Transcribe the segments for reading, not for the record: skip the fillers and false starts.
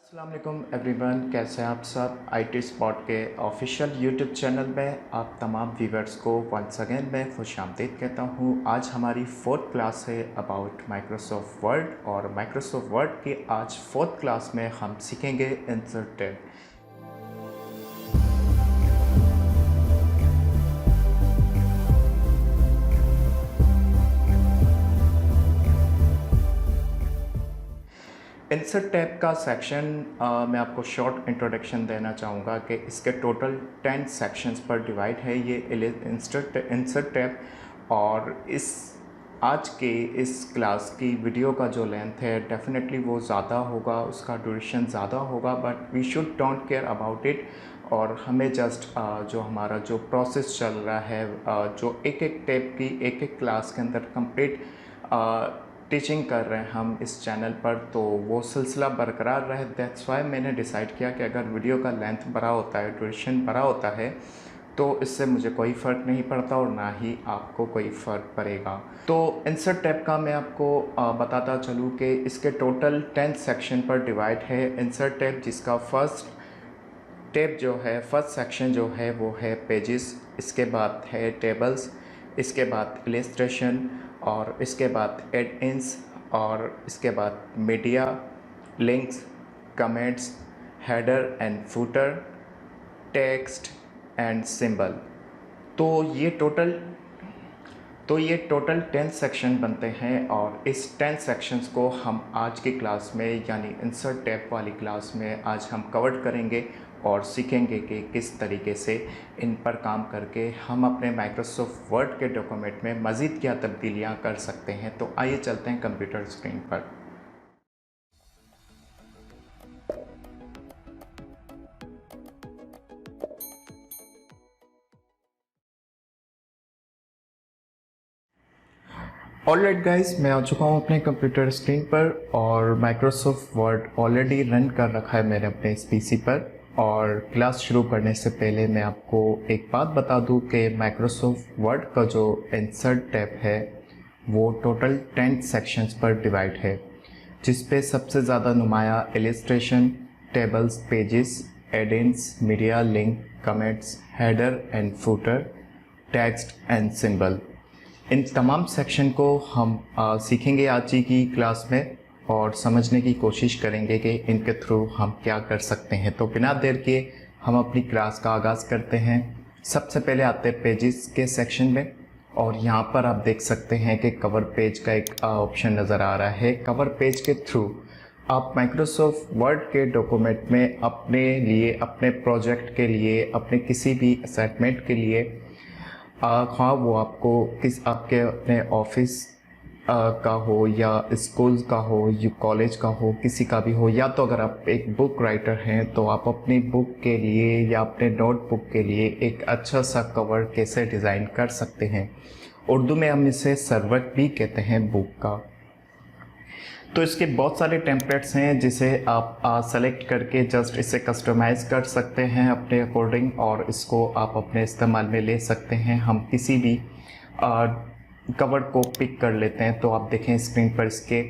अस्सलाम वालेकुम एवरीवन, कैसे हैं आप सब। IT स्पॉट के ऑफिशियल यूट्यूब चैनल में आप तमाम व्यूवर्स को वंस अगेन मैं खुशामदीद कहता हूं। आज हमारी फोर्थ क्लास है अबाउट माइक्रोसॉफ्ट वर्ड और माइक्रोसॉफ्ट वर्ड की आज फोर्थ क्लास में हम सीखेंगे इंसर्ट टैब। इंसर्ट टैब का सेक्शन मैं आपको शॉर्ट इंट्रोडक्शन देना चाहूँगा कि इसके टोटल 10 सेक्शंस पर डिवाइड है ये इंसर्ट टैब। और इस आज के इस क्लास की वीडियो का जो लेंथ है डेफिनेटली वो ज़्यादा होगा, उसका ड्यूरेशन ज़्यादा होगा, but we should don't care about it. और हमें जस्ट जो हमारा जो प्रोसेस चल रहा है, जो एक एक टैब की एक एक क्लास के अंदर कंप्लीट टीचिंग कर रहे हैं हम इस चैनल पर, तो वो सिलसिला बरकरार रहे। दैट्स वाई मैंने डिसाइड किया कि अगर वीडियो का लेंथ बड़ा होता है, ड्यूरेशन बड़ा होता है, तो इससे मुझे कोई फ़र्क नहीं पड़ता और ना ही आपको कोई फ़र्क पड़ेगा। तो इंसर्ट टैब का मैं आपको बताता चलूँ कि इसके टोटल 10 सेक्शन पर डिवाइड है इंसर्ट टैब, जिसका फर्स्ट टैब जो है, फर्स्ट सेक्शन जो है वो है पेजेस, इसके बाद है टेबल्स, इसके बाद इलस्ट्रेशन, और इसके बाद एड इन्स, और इसके बाद media, links, comments, header and footer, text and symbol. तो ये टोटल 10 सेक्शन बनते हैं और इस 10 सेक्शंस को हम आज की क्लास में यानी इंसर्ट टैब वाली क्लास में आज हम कवर करेंगे और सीखेंगे कि किस तरीके से इन पर काम करके हम अपने माइक्रोसॉफ्ट वर्ड के डॉक्यूमेंट में मज़ीद क्या तब्दीलियां कर सकते हैं। तो आइए चलते हैं कंप्यूटर स्क्रीन पर। ऑलराइट गाइस, मैं आ चुका हूँ अपने कंप्यूटर स्क्रीन पर और माइक्रोसॉफ्ट वर्ड ऑलरेडी रन कर रखा है मैंने अपने इस पीसी पर। और क्लास शुरू करने से पहले मैं आपको एक बात बता दूं कि माइक्रोसॉफ्ट वर्ड का जो इंसर्ट टैब है वो टोटल 10 सेक्शंस पर डिवाइड है, जिस पे सबसे ज़्यादा नुमाया illustration, tables, pages, add-ins, media, link, comments, header and footer, text and symbol. इन तमाम सेक्शन को हम सीखेंगे आज की क्लास में और समझने की कोशिश करेंगे कि इनके थ्रू हम क्या कर सकते हैं। तो बिना देर के हम अपनी क्लास का आगाज़ करते हैं। सबसे पहले आते हैं पेजेस के सेक्शन में, और यहाँ पर आप देख सकते हैं कि कवर पेज का एक ऑप्शन नज़र आ रहा है। कवर पेज के थ्रू आप माइक्रोसॉफ्ट वर्ड के डॉक्यूमेंट में अपने लिए, अपने प्रोजेक्ट के लिए, अपने किसी भी असाइनमेंट के लिए, हाँ वो आपको आपके अपने ऑफिस का हो या स्कूल का हो या कॉलेज का हो, किसी का भी हो, या तो अगर आप एक बुक राइटर हैं तो आप अपनी बुक के लिए या अपने नोटबुक के लिए एक अच्छा सा कवर कैसे डिज़ाइन कर सकते हैं। उर्दू में हम इसे सर्वट भी कहते हैं बुक का। तो इसके बहुत सारे टेम्पलेट्स हैं जिसे आप सेलेक्ट करके जस्ट इसे कस्टमाइज़ कर सकते हैं अपने अकॉर्डिंग, और इसको आप अपने इस्तेमाल में ले सकते हैं। हम किसी भी कवर को पिक कर लेते हैं तो आप देखें स्क्रीन पर इसके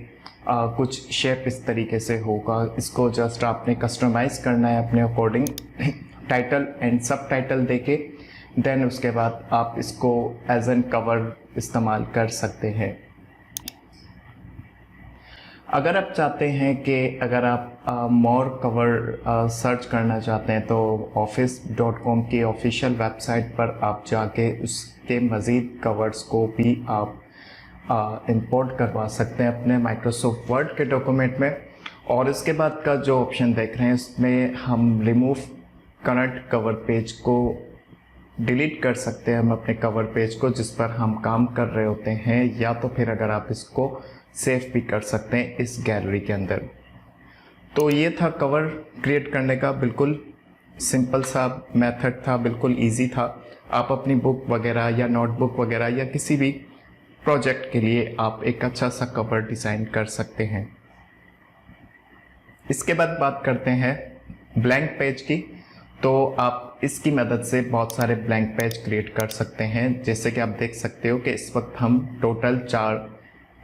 कुछ शेप इस तरीके से होगा। इसको जस्ट आपने कस्टमाइज़ करना है अपने अकॉर्डिंग, टाइटल एंड सब टाइटल देके, देन उसके बाद आप इसको एज एन कवर इस्तेमाल कर सकते हैं। अगर आप चाहते हैं कि अगर आप मोर कवर सर्च करना चाहते हैं तो office.com की ऑफिशियल वेबसाइट पर आप जाके उसके मज़ीद कवर्स को भी आप इंपोर्ट करवा सकते हैं अपने माइक्रोसॉफ्ट वर्ड के डॉक्यूमेंट में। और इसके बाद का जो ऑप्शन देख रहे हैं इसमें हम रिमूव करंट कवर पेज को डिलीट कर सकते हैं हम अपने कवर पेज को जिस पर हम काम कर रहे होते हैं, या तो फिर अगर आप इसको सेव भी कर सकते हैं इस गैलरी के अंदर। तो ये था कवर क्रिएट करने का बिल्कुल सिंपल सा मेथड था, बिल्कुल इजी था। आप अपनी बुक वगैरह या नोटबुक वगैरह या किसी भी प्रोजेक्ट के लिए आप एक अच्छा सा कवर डिज़ाइन कर सकते हैं। इसके बाद बात करते हैं ब्लैंक पेज की। तो आप इसकी मदद से बहुत सारे ब्लैंक पेज क्रिएट कर सकते हैं। जैसे कि आप देख सकते हो कि इस वक्त हम टोटल 4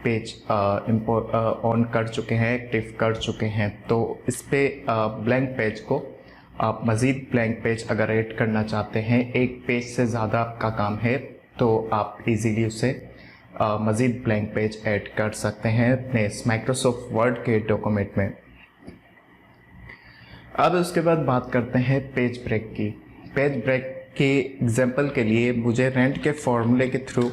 पेज ऑन कर चुके हैं, एक्टिव कर चुके हैं, तो इस पे ब्लैंक पेज को आप मज़ीद ब्लैंक पेज अगर ऐड करना चाहते हैं, एक पेज से ज़्यादा आपका काम है, तो आप इजीली उसे मज़ीद ब्लैंक पेज ऐड कर सकते हैं अपने इस माइक्रोसॉफ्ट वर्ड के डॉक्यूमेंट में। अब उसके बाद बात करते हैं पेज ब्रेक की। पेज ब्रेक के एग्जांपल के लिए मुझे रेंट के फॉर्मूले के थ्रू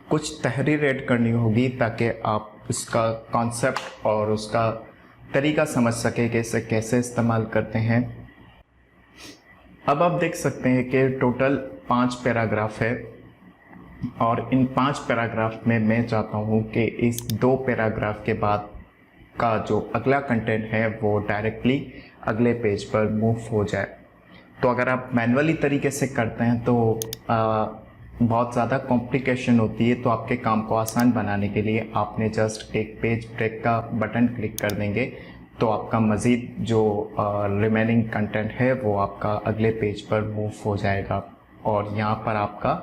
कुछ तहरीर ऐड करनी होगी ताकि आप उसका कॉन्सेप्ट और उसका तरीका समझ सके कि इसे कैसे इस्तेमाल करते हैं। अब आप देख सकते हैं कि टोटल 5 पैराग्राफ है और इन 5 पैराग्राफ में मैं चाहता हूं कि इस 2 पैराग्राफ के बाद का जो अगला कंटेंट है वो डायरेक्टली अगले पेज पर मूव हो जाए। तो अगर आप मैन्युअली तरीके से करते हैं तो बहुत ज़्यादा कॉम्प्लिकेशन होती है, तो आपके काम को आसान बनाने के लिए आपने जस्ट एक पेज ब्रेक का बटन क्लिक कर देंगे तो आपका मज़ीद जो रिमेनिंग कंटेंट है वो आपका अगले पेज पर मूव हो जाएगा और यहाँ पर आपका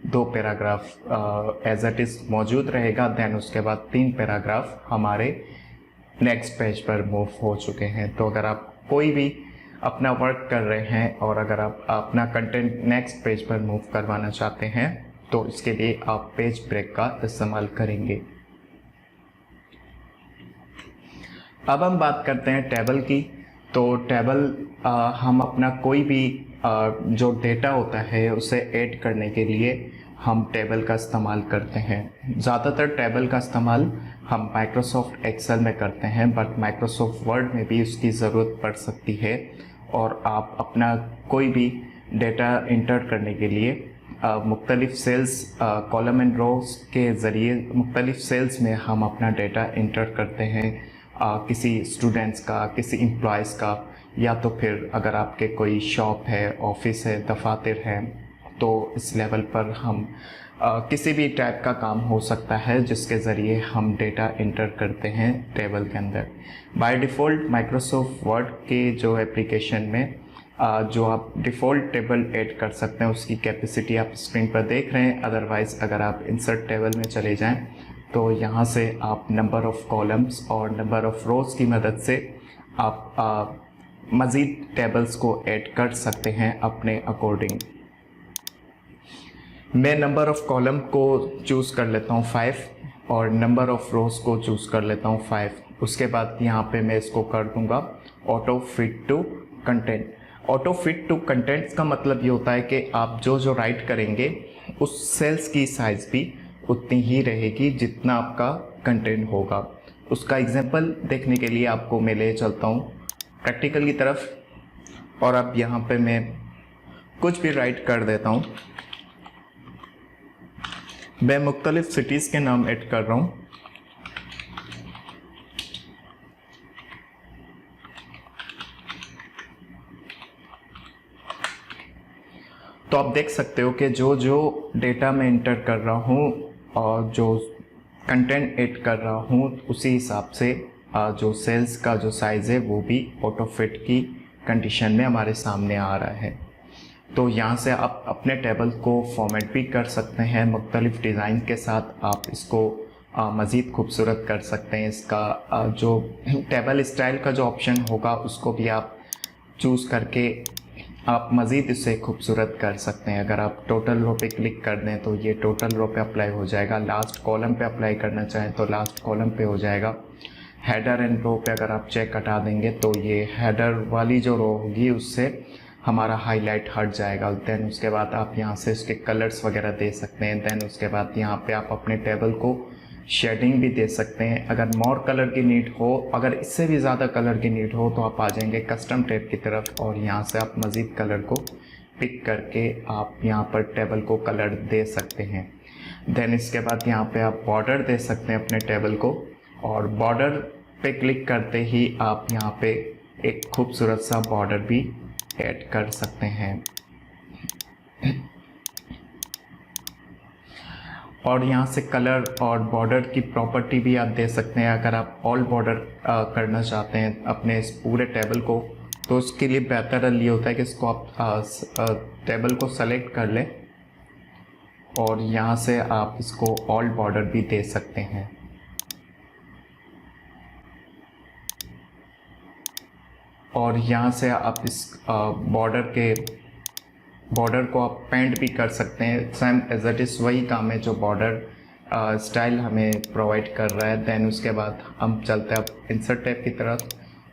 2 पैराग्राफ एज इट इज़ मौजूद रहेगा। देन उसके बाद 3 पैराग्राफ हमारे नेक्स्ट पेज पर मूव हो चुके हैं। तो अगर आप कोई भी अपना वर्क कर रहे हैं और अगर आप अपना कंटेंट नेक्स्ट पेज पर मूव करवाना चाहते हैं तो इसके लिए आप पेज ब्रेक का इस्तेमाल करेंगे। अब हम बात करते हैं टेबल की। तो टेबल हम अपना कोई भी जो डेटा होता है उसे ऐड करने के लिए हम टेबल का इस्तेमाल करते हैं। ज़्यादातर टेबल का इस्तेमाल हम माइक्रोसॉफ्ट एक्सेल में करते हैं, बट माइक्रोसॉफ्ट वर्ड में भी उसकी ज़रूरत पड़ सकती है और आप अपना कोई भी डेटा इंटर करने के लिए मुख्तलिफ सेल्स कॉलम एंड रोज के ज़रिए मुख्तलिफ सेल्स में हम अपना डेटा इंटर करते हैं, किसी स्टूडेंट्स का, किसी एम्प्लॉयज़ का, या तो फिर अगर आपके कोई शॉप है, ऑफिस है, दफातर हैं, तो इस लेवल पर हम किसी भी टाइप का काम हो सकता है जिसके ज़रिए हम डेटा इंटर करते हैं टेबल के अंदर। बाय डिफ़ॉल्ट माइक्रोसॉफ्ट वर्ड के जो एप्लीकेशन में जो आप डिफ़ॉल्ट टेबल ऐड कर सकते हैं उसकी कैपेसिटी आप स्क्रीन पर देख रहे हैं। अदरवाइज़ अगर आप इंसर्ट टेबल में चले जाएं तो यहाँ से आप नंबर ऑफ़ कॉलम्स और नंबर ऑफ़ रोज़ की मदद से आप मज़ीद टेबल्स को ऐड कर सकते हैं अपने अकॉर्डिंग। मैं नंबर ऑफ़ कॉलम को चूज़ कर लेता हूँ 5 और नंबर ऑफ़ रोज़ को चूज़ कर लेता हूँ 5। उसके बाद यहाँ पे मैं इसको कर दूँगा auto fit to content. Auto fit to contents का मतलब ये होता है कि आप जो राइट करेंगे उस सेल्स की साइज़ भी उतनी ही रहेगी जितना आपका कंटेंट होगा। उसका एग्जांपल देखने के लिए आपको मैं ले चलता हूँ प्रैक्टिकल की तरफ और अब यहाँ पे मैं कुछ भी राइट कर देता हूँ। मैं मुख्तलिफ सिटीज़ के नाम ऐड कर रहा हूँ। तो आप देख सकते हो कि जो डेटा मैं इंटर कर रहा हूँ और जो कंटेंट ऐड कर रहा हूँ उसी हिसाब से जो सेल्स का जो साइज़ है वो भी ऑटो फिट की कंडीशन में हमारे सामने आ रहा है। तो यहाँ से आप अपने टेबल को फॉर्मेट भी कर सकते हैं मुख्तलिफ डिज़ाइन के साथ। आप इसको मज़ीद खूबसूरत कर सकते हैं। इसका जो टेबल स्टाइल का जो ऑप्शन होगा उसको भी आप चूज़ करके आप मज़ीद इसे खूबसूरत कर सकते हैं। अगर आप टोटल रो पे क्लिक कर दें तो ये टोटल रो पे अप्लाई हो जाएगा। लास्ट कॉलम पे अप्लाई करना चाहें तो लास्ट कॉलम पे हो जाएगा। हेडर एंड रो पे अगर आप चेक हटा देंगे तो ये हेडर वाली जो रो होगी उससे हमारा हाईलाइट हट जाएगा। देन उसके बाद आप यहाँ से इसके कलर्स वगैरह दे सकते हैं। देन उसके बाद यहाँ पे आप अपने टेबल को शेडिंग भी दे सकते हैं। अगर मोर कलर की नीड हो, अगर इससे भी ज़्यादा कलर की नीड हो तो आप आ जाएंगे कस्टम टैब की तरफ और यहाँ से आप मज़ीद कलर को पिक करके आप यहाँ पर टेबल को कलर दे सकते हैं। देन इसके बाद यहाँ पे आप बॉर्डर दे सकते हैं अपने टेबल को और बॉर्डर पे क्लिक करते ही आप यहाँ पे एक खूबसूरत सा बॉर्डर भी ऐड कर सकते हैं। और यहाँ से कलर और बॉर्डर की प्रॉपर्टी भी आप दे सकते हैं। अगर आप ऑल बॉर्डर करना चाहते हैं अपने इस पूरे टेबल को तो उसके लिए बेहतर ये होता है कि इसको आप टेबल को सेलेक्ट कर लें और यहाँ से आप इसको ऑल बॉर्डर भी दे सकते हैं। और यहाँ से आप इस बॉर्डर को आप पेंट भी कर सकते हैं। सेम एज इट इज़ वही काम है जो बॉर्डर स्टाइल हमें प्रोवाइड कर रहा है। देन उसके बाद हम चलते हैं अब इंसर्ट टैब की तरफ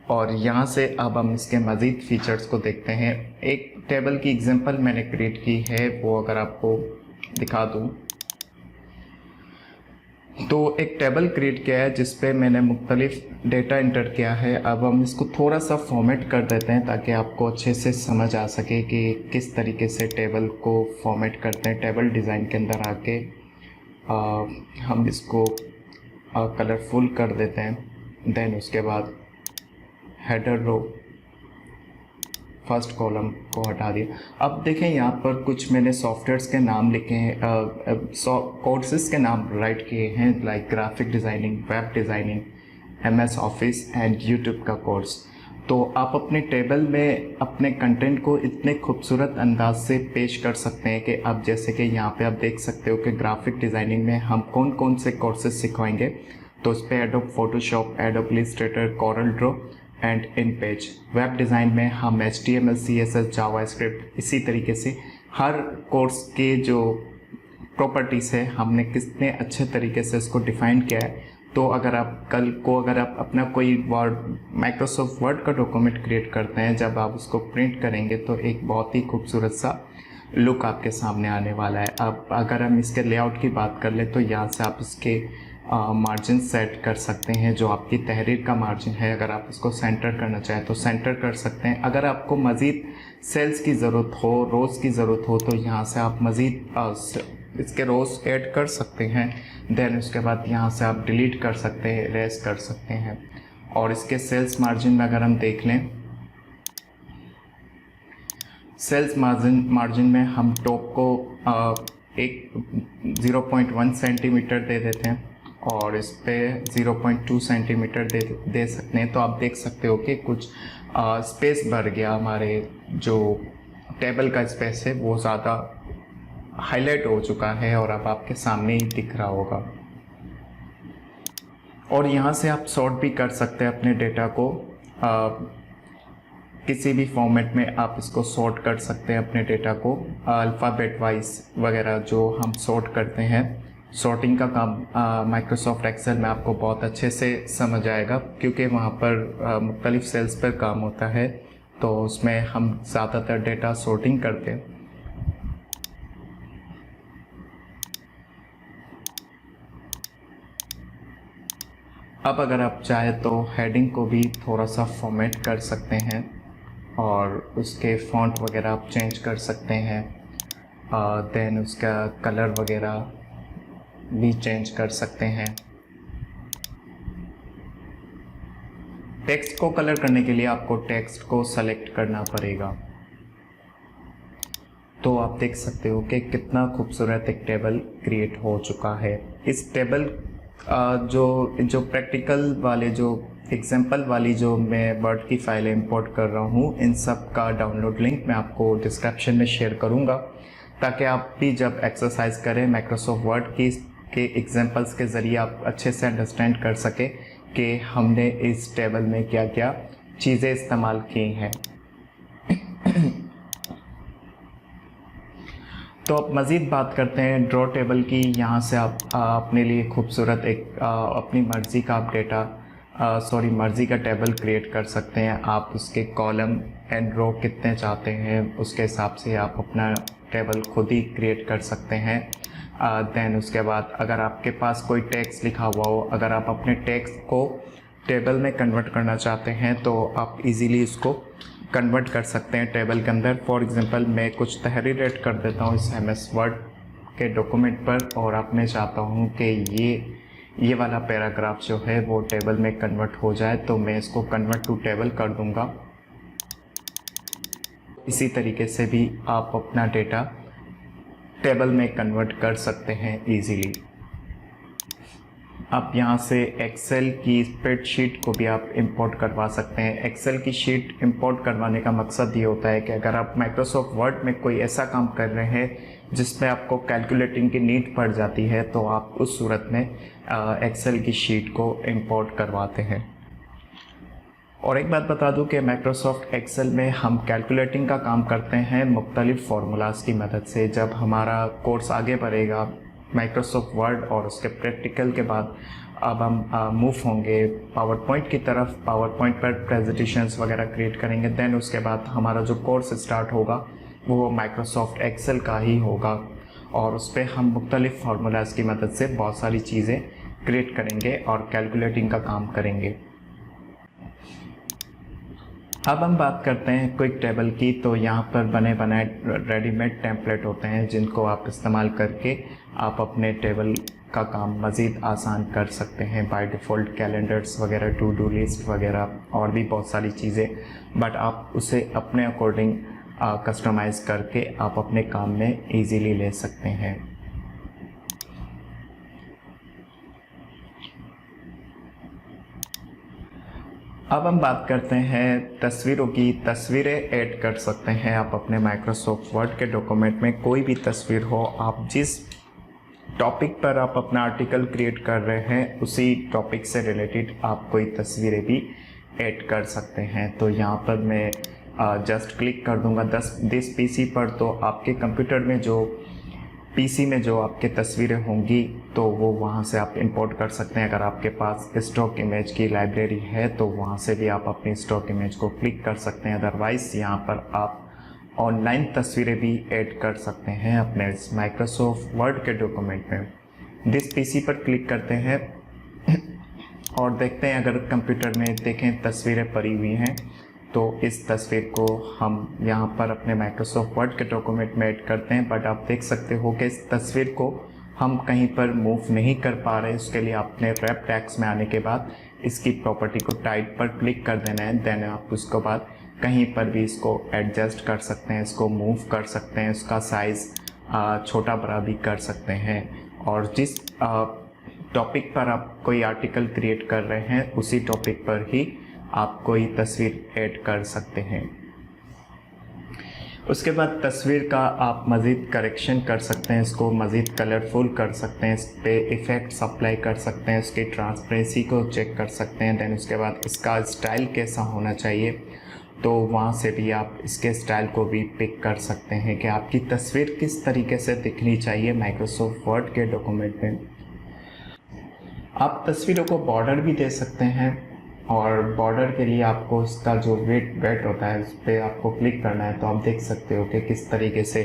और यहाँ से अब हम इसके मज़ीद फीचर्स को देखते हैं। एक टेबल की एग्जांपल मैंने क्रिएट की है, वो अगर आपको दिखा दूँ तो एक टेबल क्रिएट किया है जिस पे मैंने मुख्तलिफ डेटा इंटर किया है। अब हम इसको थोड़ा सा फॉर्मेट कर देते हैं ताकि आपको अच्छे से समझ आ सके कि किस तरीके से टेबल को फॉर्मेट करते हैं। टेबल डिज़ाइन के अंदर आके हम इसको कलरफुल कर देते हैं। देन उसके बाद हेडर रो फर्स्ट कॉलम को हटा दिया। अब देखें यहाँ पर कुछ मैंने सॉफ्टवेयर्स के नाम लिखे हैं, कोर्सेज के नाम राइट किए हैं, like graphic designing, web designing, MS office and YouTube का कोर्स। तो आप अपने टेबल में अपने कंटेंट को इतने खूबसूरत अंदाज से पेश कर सकते हैं कि अब जैसे कि यहाँ पे आप देख सकते हो कि ग्राफिक डिज़ाइनिंग में हम कौन कौन से कोर्सेज सिखवाएंगे। तो उस पर adobe Photoshop, adobe Illustrator, Corel Draw and in page. Web design में हम HTML, CSS, जावास्क्रिप्ट, इसी तरीके से हर कोर्स के जो प्रॉपर्टीज़ है हमने कितने अच्छे तरीके से इसको डिफ़ाइन किया है। तो अगर आप कल को अगर आप अपना कोई माइक्रोसॉफ्ट वर्ड का डॉक्यूमेंट क्रिएट करते हैं, जब आप उसको प्रिंट करेंगे तो एक बहुत ही खूबसूरत सा लुक आपके सामने आने वाला है। अब अगर हम इसके लेआउट की बात कर ले तो यहाँ से आप इसके मार्जिन सेट कर सकते हैं। जो आपकी तहरीर का मार्जिन है, अगर आप इसको सेंटर करना चाहें तो सेंटर कर सकते हैं। अगर आपको मज़ीद सेल्स की ज़रूरत हो, रोज़ की ज़रूरत हो, तो यहाँ से आप मज़ीद इसके रोज़ ऐड कर सकते हैं। देन उसके बाद यहाँ से आप डिलीट कर सकते हैं, इरेज कर सकते हैं। और इसके सेल्स मार्जिन में अगर हम देख लें, सेल्स मार्जिन में हम टॉप को एक 0.1 सेंटीमीटर दे देते हैं और इस पे 0.2 सेंटीमीटर दे सकते हैं। तो आप देख सकते हो कि कुछ स्पेस बढ़ गया, हमारे जो टेबल का स्पेस है वो ज़्यादा हाईलाइट हो चुका है और अब आपके सामने ही दिख रहा होगा। और यहाँ से आप सॉर्ट भी कर सकते हैं अपने डेटा को, किसी भी फॉर्मेट में आप इसको सॉर्ट कर सकते हैं अपने डेटा को, अल्फ़ाबेट वाइज वगैरह जो हम सॉर्ट करते हैं। सॉर्टिंग का काम माइक्रोसॉफ्ट एक्सेल में आपको बहुत अच्छे से समझ आएगा क्योंकि वहाँ पर मुख्तलिफ सेल्स पर काम होता है, तो उसमें हम ज़्यादातर डेटा सॉर्टिंग करते हैं। अब अगर आप चाहें तो हेडिंग को भी थोड़ा सा फॉर्मेट कर सकते हैं और उसके फ़ॉन्ट वगैरह आप चेंज कर सकते हैं। देन उसका कलर वगैरह भी चेंज कर सकते हैं। टेक्स्ट को कलर करने के लिए आपको टेक्स्ट को सेलेक्ट करना पड़ेगा। तो आप देख सकते हो कि कितना खूबसूरत एक टेबल क्रिएट हो चुका है। इस टेबल जो प्रैक्टिकल वाले जो एग्जाम्पल वाली जो मैं वर्ड की फाइलें इंपोर्ट कर रहा हूँ, इन सब का डाउनलोड लिंक मैं आपको डिस्क्रिप्शन में शेयर करूँगा ताकि आप भी जब एक्सरसाइज करें माइक्रोसॉफ्ट वर्ड के एग्जाम्पल्स के ज़रिए आप अच्छे से अंडरस्टैंड कर सकें कि हमने इस टेबल में क्या क्या चीज़ें इस्तेमाल की हैं। तो अब मज़ीद बात करते हैं ड्रॉ टेबल की। यहाँ से आप अपने लिए खूबसूरत एक अपनी मर्ज़ी का आप मर्ज़ी का टेबल क्रिएट कर सकते हैं। आप उसके कॉलम एंड रो कितने चाहते हैं उसके हिसाब से आप अपना टेबल खुद ही क्रिएट कर सकते हैं। देन उसके बाद अगर आपके पास कोई टेक्स्ट लिखा हुआ हो, अगर आप अपने टेक्स्ट को टेबल में कन्वर्ट करना चाहते हैं तो आप इजीली इसको कन्वर्ट कर सकते हैं टेबल के अंदर। फॉर एग्जांपल मैं कुछ तहरीर ऐड कर देता हूँ इस MS वर्ड के डॉक्यूमेंट पर और अब मैं चाहता हूँ कि ये वाला पैराग्राफ जो है वो टेबल में कन्वर्ट हो जाए, तो मैं इसको कन्वर्ट टू टेबल कर दूँगा। इसी तरीके से भी आप अपना डेटा टेबल में कन्वर्ट कर सकते हैं ईज़िली। आप यहाँ से एक्सेल की स्प्रेडशीट को भी आप इंपोर्ट करवा सकते हैं। एक्सेल की शीट इंपोर्ट करवाने का मकसद ये होता है कि अगर आप माइक्रोसॉफ्ट वर्ड में कोई ऐसा काम कर रहे हैं जिसमें आपको कैलकुलेटिंग की नीड पड़ जाती है, तो आप उस सूरत में एक्सेल की शीट को इंपोर्ट करवाते हैं। और एक बात बता दूं कि माइक्रोसॉफ्ट एक्सेल में हम कैलकुलेटिंग का काम करते हैं मुख्तलिफ फार्मूलाज की मदद से। जब हमारा कोर्स आगे बढ़ेगा माइक्रोसॉफ्ट वर्ड और उसके प्रैक्टिकल के बाद अब हम मूव होंगे पावर पॉइंट की तरफ। पावर पॉइंट पर प्रेजेंटेशंस वगैरह क्रिएट करेंगे। देन उसके बाद हमारा जो कोर्स स्टार्ट होगा वो माइक्रोसॉफ्ट एक्सेल का ही होगा और उस पर हम मुख्तलिफ फार्मूलाज की मदद से बहुत सारी चीज़ें क्रिएट करेंगे और कैलकुलेटिंग का काम करेंगे। अब हम बात करते हैं क्विक टेबल की। तो यहाँ पर बने बनाए रेडीमेड टेम्पलेट होते हैं जिनको आप इस्तेमाल करके आप अपने टेबल का काम मज़ीद आसान कर सकते हैं। बाय डिफ़ॉल्ट कैलेंडर्स वगैरह, टू डू लिस्ट वगैरह और भी बहुत सारी चीज़ें, बट आप उसे अपने अकॉर्डिंग कस्टमाइज़ करके आप अपने काम में ईज़िली ले सकते हैं। अब हम बात करते हैं तस्वीरों की। तस्वीरें ऐड कर सकते हैं आप अपने माइक्रोसॉफ्ट वर्ड के डॉक्यूमेंट में। कोई भी तस्वीर हो, आप जिस टॉपिक पर आप अपना आर्टिकल क्रिएट कर रहे हैं उसी टॉपिक से रिलेटेड आप कोई तस्वीरें भी ऐड कर सकते हैं। तो यहाँ पर मैं जस्ट क्लिक कर दूंगा दिस पीसी पर, तो आपके कंप्यूटर में जो पीसी में जो आपके तस्वीरें होंगी तो वो वहाँ से आप इंपोर्ट कर सकते हैं। अगर आपके पास स्टॉक इमेज की लाइब्रेरी है तो वहाँ से भी आप अपनी स्टॉक इमेज को क्लिक कर सकते हैं। अदरवाइज़ यहाँ पर आप ऑनलाइन तस्वीरें भी ऐड कर सकते हैं अपने माइक्रोसॉफ्ट वर्ड के डॉक्यूमेंट में। दिस पीसी पर क्लिक करते हैं और देखते हैं अगर कंप्यूटर में देखें तस्वीरें पड़ी हुई हैं तो इस तस्वीर को हम यहाँ पर अपने माइक्रोसॉफ्ट वर्ड के डॉक्यूमेंट में ऐड करते हैं। बट आप देख सकते हो कि इस तस्वीर को हम कहीं पर मूव नहीं कर पा रहे। उसके लिए आपने रैप टैग्स में आने के बाद इसकी प्रॉपर्टी को टाइप पर क्लिक कर देना है। देन आप उसके बाद कहीं पर भी इसको एडजस्ट कर सकते हैं, इसको मूव कर सकते हैं, उसका साइज़ छोटा बड़ा भी कर सकते हैं। और जिस टॉपिक पर आप कोई आर्टिकल क्रिएट कर रहे हैं उसी टॉपिक पर ही आप कोई तस्वीर ऐड कर सकते हैं। उसके बाद तस्वीर का आप मज़ीद करेक्शन कर सकते हैं, इसको मज़ीद कलरफुल कर सकते हैं, इस पर इफ़ेक्ट्स अप्लाई कर सकते हैं, इसकी ट्रांसपेरेंसी को चेक कर सकते हैं। देन उसके बाद इसका स्टाइल कैसा होना चाहिए तो वहाँ से भी आप इसके स्टाइल को भी पिक कर सकते हैं कि आपकी तस्वीर किस तरीके से दिखनी चाहिए माइक्रोसॉफ्ट वर्ड के डॉक्यूमेंट में। आप तस्वीरों को बॉर्डर भी दे सकते हैं और बॉर्डर के लिए आपको इसका जो वेट होता है उस पर आपको क्लिक करना है। तो आप देख सकते हो कि किस तरीके से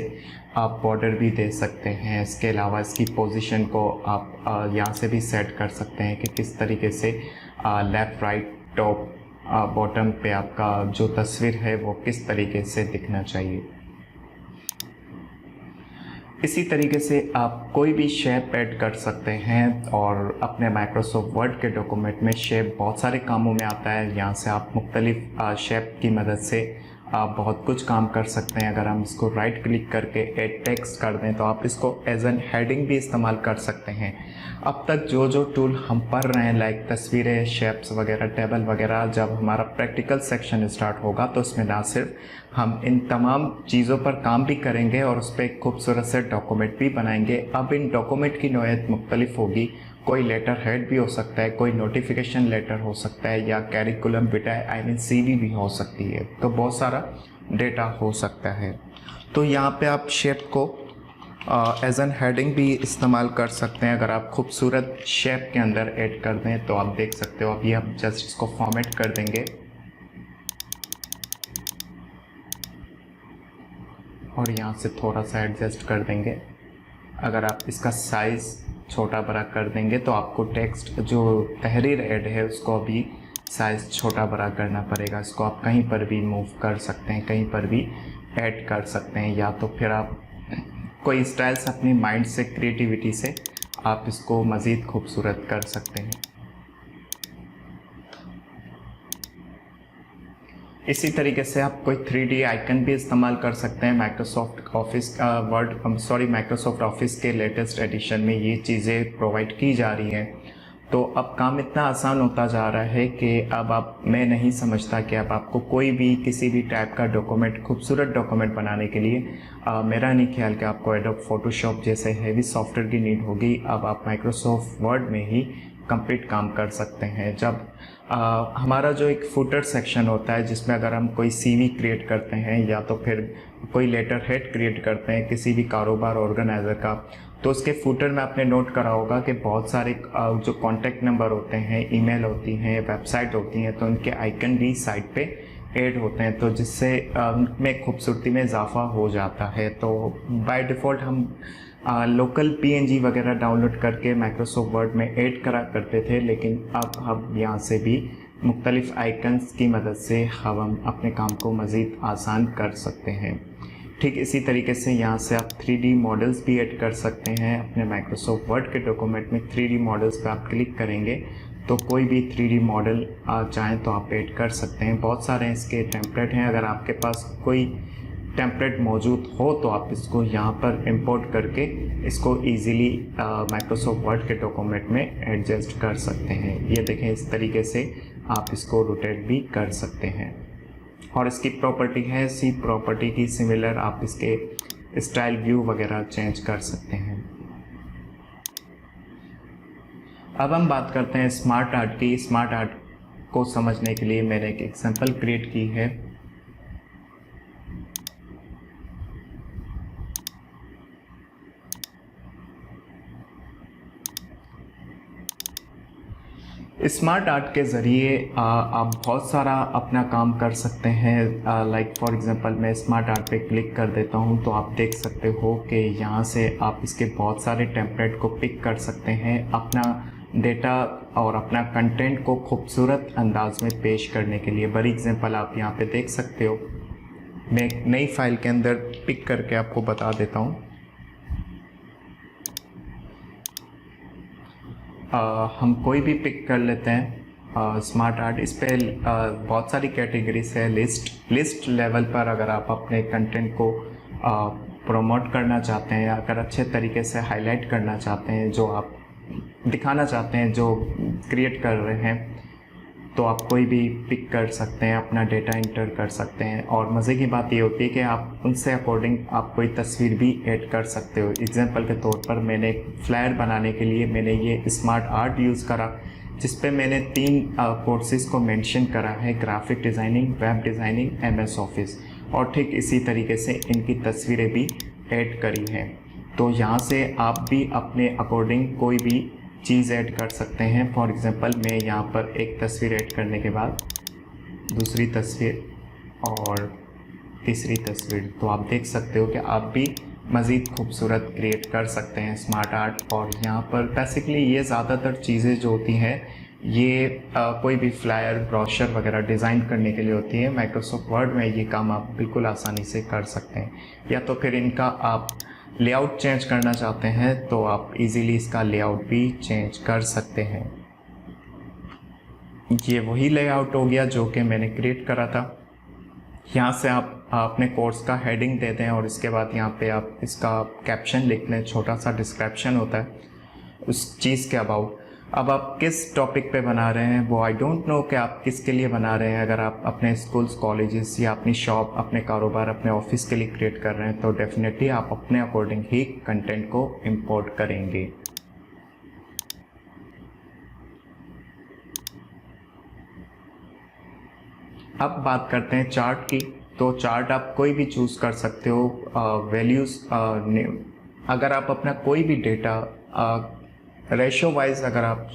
आप बॉर्डर भी दे सकते हैं। इसके अलावा इसकी पोजीशन को आप यहाँ से भी सेट कर सकते हैं कि किस तरीके से लेफ़्ट राइट टॉप बॉटम पे आपका जो तस्वीर है वो किस तरीके से दिखना चाहिए। इसी तरीके से आप कोई भी शेप ऐड कर सकते हैं और अपने माइक्रोसॉफ्ट वर्ड के डॉक्यूमेंट में शेप बहुत सारे कामों में आता है। यहाँ से आप मुख्तलिफ शेप की मदद से आप बहुत कुछ काम कर सकते हैं। अगर हम इसको राइट क्लिक करके ऐड टेक्स्ट कर दें तो आप इसको एज एन हेडिंग भी इस्तेमाल कर सकते हैं। अब तक जो जो टूल हम पढ़ रहे हैं लाइक तस्वीरें, शेप्स वगैरह, टेबल वगैरह, जब हमारा प्रैक्टिकल सेक्शन स्टार्ट होगा तो उसमें ना सिर्फ हम इन तमाम चीज़ों पर काम भी करेंगे और उस पर एक खूबसूरत से डॉक्यूमेंट भी बनाएंगे। अब इन डॉक्यूमेंट की नौयत मुख्तलिफ होगी। कोई लेटर हेड भी हो सकता है, कोई नोटिफिकेशन लेटर हो सकता है या कैरिकुलम विटाए सीवी भी हो सकती है। तो बहुत सारा डेटा हो सकता है। तो यहाँ पे आप शेप को एज एन हेडिंग भी इस्तेमाल कर सकते हैं। अगर आप खूबसूरत शेप के अंदर ऐड कर दें तो आप देख सकते हो। अभी हम जस्ट इसको फॉर्मेट कर देंगे और यहाँ से थोड़ा सा एडजस्ट कर देंगे। अगर आप इसका साइज़ छोटा बड़ा कर देंगे तो आपको टेक्स्ट जो तहरीर ऐड है उसको अभी साइज़ छोटा बड़ा करना पड़ेगा। इसको आप कहीं पर भी मूव कर सकते हैं, कहीं पर भी ऐड कर सकते हैं, या तो फिर आप कोई स्टाइल्स अपनी माइंड से, क्रिएटिविटी से आप इसको मज़ीद खूबसूरत कर सकते हैं। इसी तरीके से आप कोई 3D आइकन भी इस्तेमाल कर सकते हैं। माइक्रोसॉफ्ट ऑफिस के लेटेस्ट एडिशन में ये चीज़ें प्रोवाइड की जा रही हैं। तो अब काम इतना आसान होता जा रहा है कि अब मैं नहीं समझता कि अब आपको कोई भी किसी भी टाइप का डॉक्यूमेंट, खूबसूरत डॉक्यूमेंट बनाने के लिए मेरा नहीं ख्याल कि आपको एडोब फोटोशॉप जैसे हेवी सॉफ्टवेयर की नीड होगी। अब आप माइक्रोसॉफ्ट वर्ड में ही कंप्लीट काम कर सकते हैं। जब हमारा जो एक फुटर सेक्शन होता है जिसमें अगर हम कोई सीवी क्रिएट करते हैं या तो फिर कोई लेटर हेड क्रिएट करते हैं किसी भी कारोबार ऑर्गेनाइज़र का, तो उसके फुटर में आपने नोट करा होगा कि बहुत सारे जो कॉन्टैक्ट नंबर होते हैं, ईमेल होती हैं, वेबसाइट होती हैं, तो उनके आइकन भी साइट पे ऐड होते हैं, तो जिससे उनमें खूबसूरती में इजाफा हो जाता है। तो बाय डिफ़ॉल्ट हम लोकल पीएनजी वगैरह डाउनलोड करके माइक्रोसॉफ्ट वर्ड में ऐड करा करते थे, लेकिन अब हम यहाँ से भी मुख्तलिफ़ आइकन्स की मदद से हम अपने काम को मज़ीद आसान कर सकते हैं। ठीक इसी तरीके से यहाँ से आप 3D मॉडल्स भी ऐड कर सकते हैं। अपने माइक्रोसॉफ्ट वर्ड के डॉक्यूमेंट में 3D मॉडल्स पर आप क्लिक करेंगे तो कोई भी 3D मॉडल चाहें तो आप ऐड कर सकते हैं। बहुत सारे इसके टेम्पलेट हैं, अगर आपके पास कोई टेम्पलेट मौजूद हो तो आप इसको यहाँ पर इंपोर्ट करके इसको इजीली माइक्रोसॉफ्ट वर्ड के डॉक्यूमेंट में एडजस्ट कर सकते हैं। ये देखें, इस तरीके से आप इसको रोटेट भी कर सकते हैं। और इसकी प्रॉपर्टी है सी प्रॉपर्टी की सिमिलर, आप इसके स्टाइल व्यू वगैरह चेंज कर सकते हैं। अब हम बात करते हैं स्मार्ट आर्ट की। स्मार्ट आर्ट को समझने के लिए मैंने एक एग्जांपल क्रिएट की है। स्मार्ट आर्ट के ज़रिए आप बहुत सारा अपना काम कर सकते हैं। लाइक फॉर एग्जांपल मैं स्मार्ट आर्ट पे क्लिक कर देता हूं तो आप देख सकते हो कि यहाँ से आप इसके बहुत सारे टेम्पलेट को पिक कर सकते हैं, अपना डेटा और अपना कंटेंट को खूबसूरत अंदाज में पेश करने के लिए। बड़ी एग्जांपल आप यहाँ पे देख सकते हो। मैं एक नई फाइल के अंदर पिक करके आपको बता देता हूँ। हम कोई भी पिक कर लेते हैं स्मार्ट आर्ट। इस पर बहुत सारी कैटेगरीज है। लिस्ट लेवल पर अगर आप अपने कंटेंट को प्रमोट करना चाहते हैं, अगर अच्छे तरीके से हाईलाइट करना चाहते हैं, जो आप दिखाना चाहते हैं, जो क्रिएट कर रहे हैं, तो आप कोई भी पिक कर सकते हैं, अपना डेटा इंटर कर सकते हैं। और मज़े की बात ये होती है कि आप उनसे अकॉर्डिंग आप कोई तस्वीर भी ऐड कर सकते हो। एग्जांपल के तौर पर मैंने एक फ्लायर बनाने के लिए मैंने ये स्मार्ट आर्ट यूज़ करा, जिस पे मैंने 3 कोर्सेज को मेंशन करा है, graphic designing, web designing, MS office, और ठीक इसी तरीके से इनकी तस्वीरें भी ऐड करी हैं। तो यहाँ से आप भी अपने अकॉर्डिंग कोई भी चीज़ ऐड कर सकते हैं। फॉर एग्ज़ाम्पल मैं यहाँ पर एक तस्वीर ऐड करने के बाद दूसरी तस्वीर और तीसरी तस्वीर, तो आप देख सकते हो कि आप भी मज़ीद खूबसूरत क्रिएट कर सकते हैं स्मार्ट आर्ट। और यहाँ पर बेसिकली ये ज़्यादातर चीज़ें जो होती हैं ये कोई भी फ्लायर, ब्रोशर वगैरह डिज़ाइन करने के लिए होती है। माइक्रोसॉफ्ट वर्ड में ये काम आप बिल्कुल आसानी से कर सकते हैं। या तो फिर इनका आप लेआउट चेंज करना चाहते हैं तो आप इजीली इसका लेआउट भी चेंज कर सकते हैं। ये वही लेआउट हो गया जो कि मैंने क्रिएट करा था। यहाँ से आप अपने कोर्स का हेडिंग दे दें और इसके बाद यहाँ पे आप इसका कैप्शन लिख लें, छोटा सा डिस्क्रिप्शन होता है उस चीज़ के अबाउट। अब आप किस टॉपिक पे बना रहे हैं वो आई डोंट नो कि आप किसके लिए बना रहे हैं। अगर आप अपने स्कूल्स, कॉलेजेस या अपनी शॉप, अपने कारोबार, अपने ऑफिस के लिए क्रिएट कर रहे हैं तो डेफिनेटली आप अपने अकॉर्डिंग ही कंटेंट को इंपोर्ट करेंगे। अब बात करते हैं चार्ट की। तो चार्ट आप कोई भी चूज़ कर सकते हो। वैल्यूज़, अगर आप अपना कोई भी डेटा रेशो वाइज अगर आप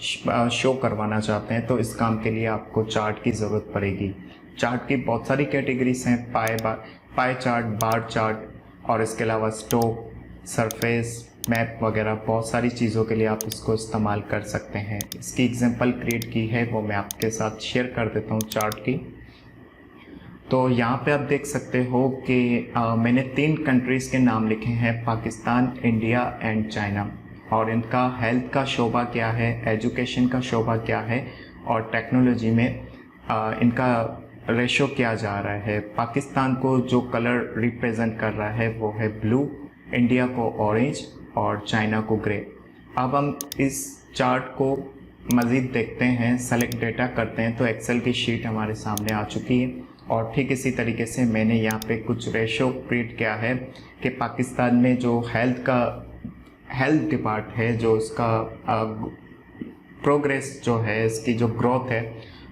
शो करवाना चाहते हैं तो इस काम के लिए आपको चार्ट की ज़रूरत पड़ेगी। चार्ट की बहुत सारी कैटेगरीज हैं, पाई चार्ट, बार चार्ट, और इसके अलावा स्टोक, सरफेस, मैप वगैरह बहुत सारी चीज़ों के लिए आप इसको इस्तेमाल कर सकते हैं। इसकी एग्जांपल क्रिएट की है वो मैं आपके साथ शेयर कर देता हूँ चार्ट की। तो यहाँ पे आप देख सकते हो कि मैंने 3 कंट्रीज़ के नाम लिखे हैं, पाकिस्तान, इंडिया एंड चाइना, और इनका हेल्थ का शोबा क्या है, एजुकेशन का शोबा क्या है, और टेक्नोलॉजी में इनका रेशो क्या जा रहा है। पाकिस्तान को जो कलर रिप्रेजेंट कर रहा है वो है ब्लू, इंडिया को ऑरेंज और चाइना को ग्रे। अब हम इस चार्ट को मज़ीद देखते हैं, सेलेक्ट डेटा करते हैं तो एक्सेल की शीट हमारे सामने आ चुकी है। और ठीक इसी तरीके से मैंने यहाँ पे कुछ रेशो क्रिएट किया है कि पाकिस्तान में जो हेल्थ डिपार्ट है, जो इसका प्रोग्रेस जो है, इसकी जो ग्रोथ है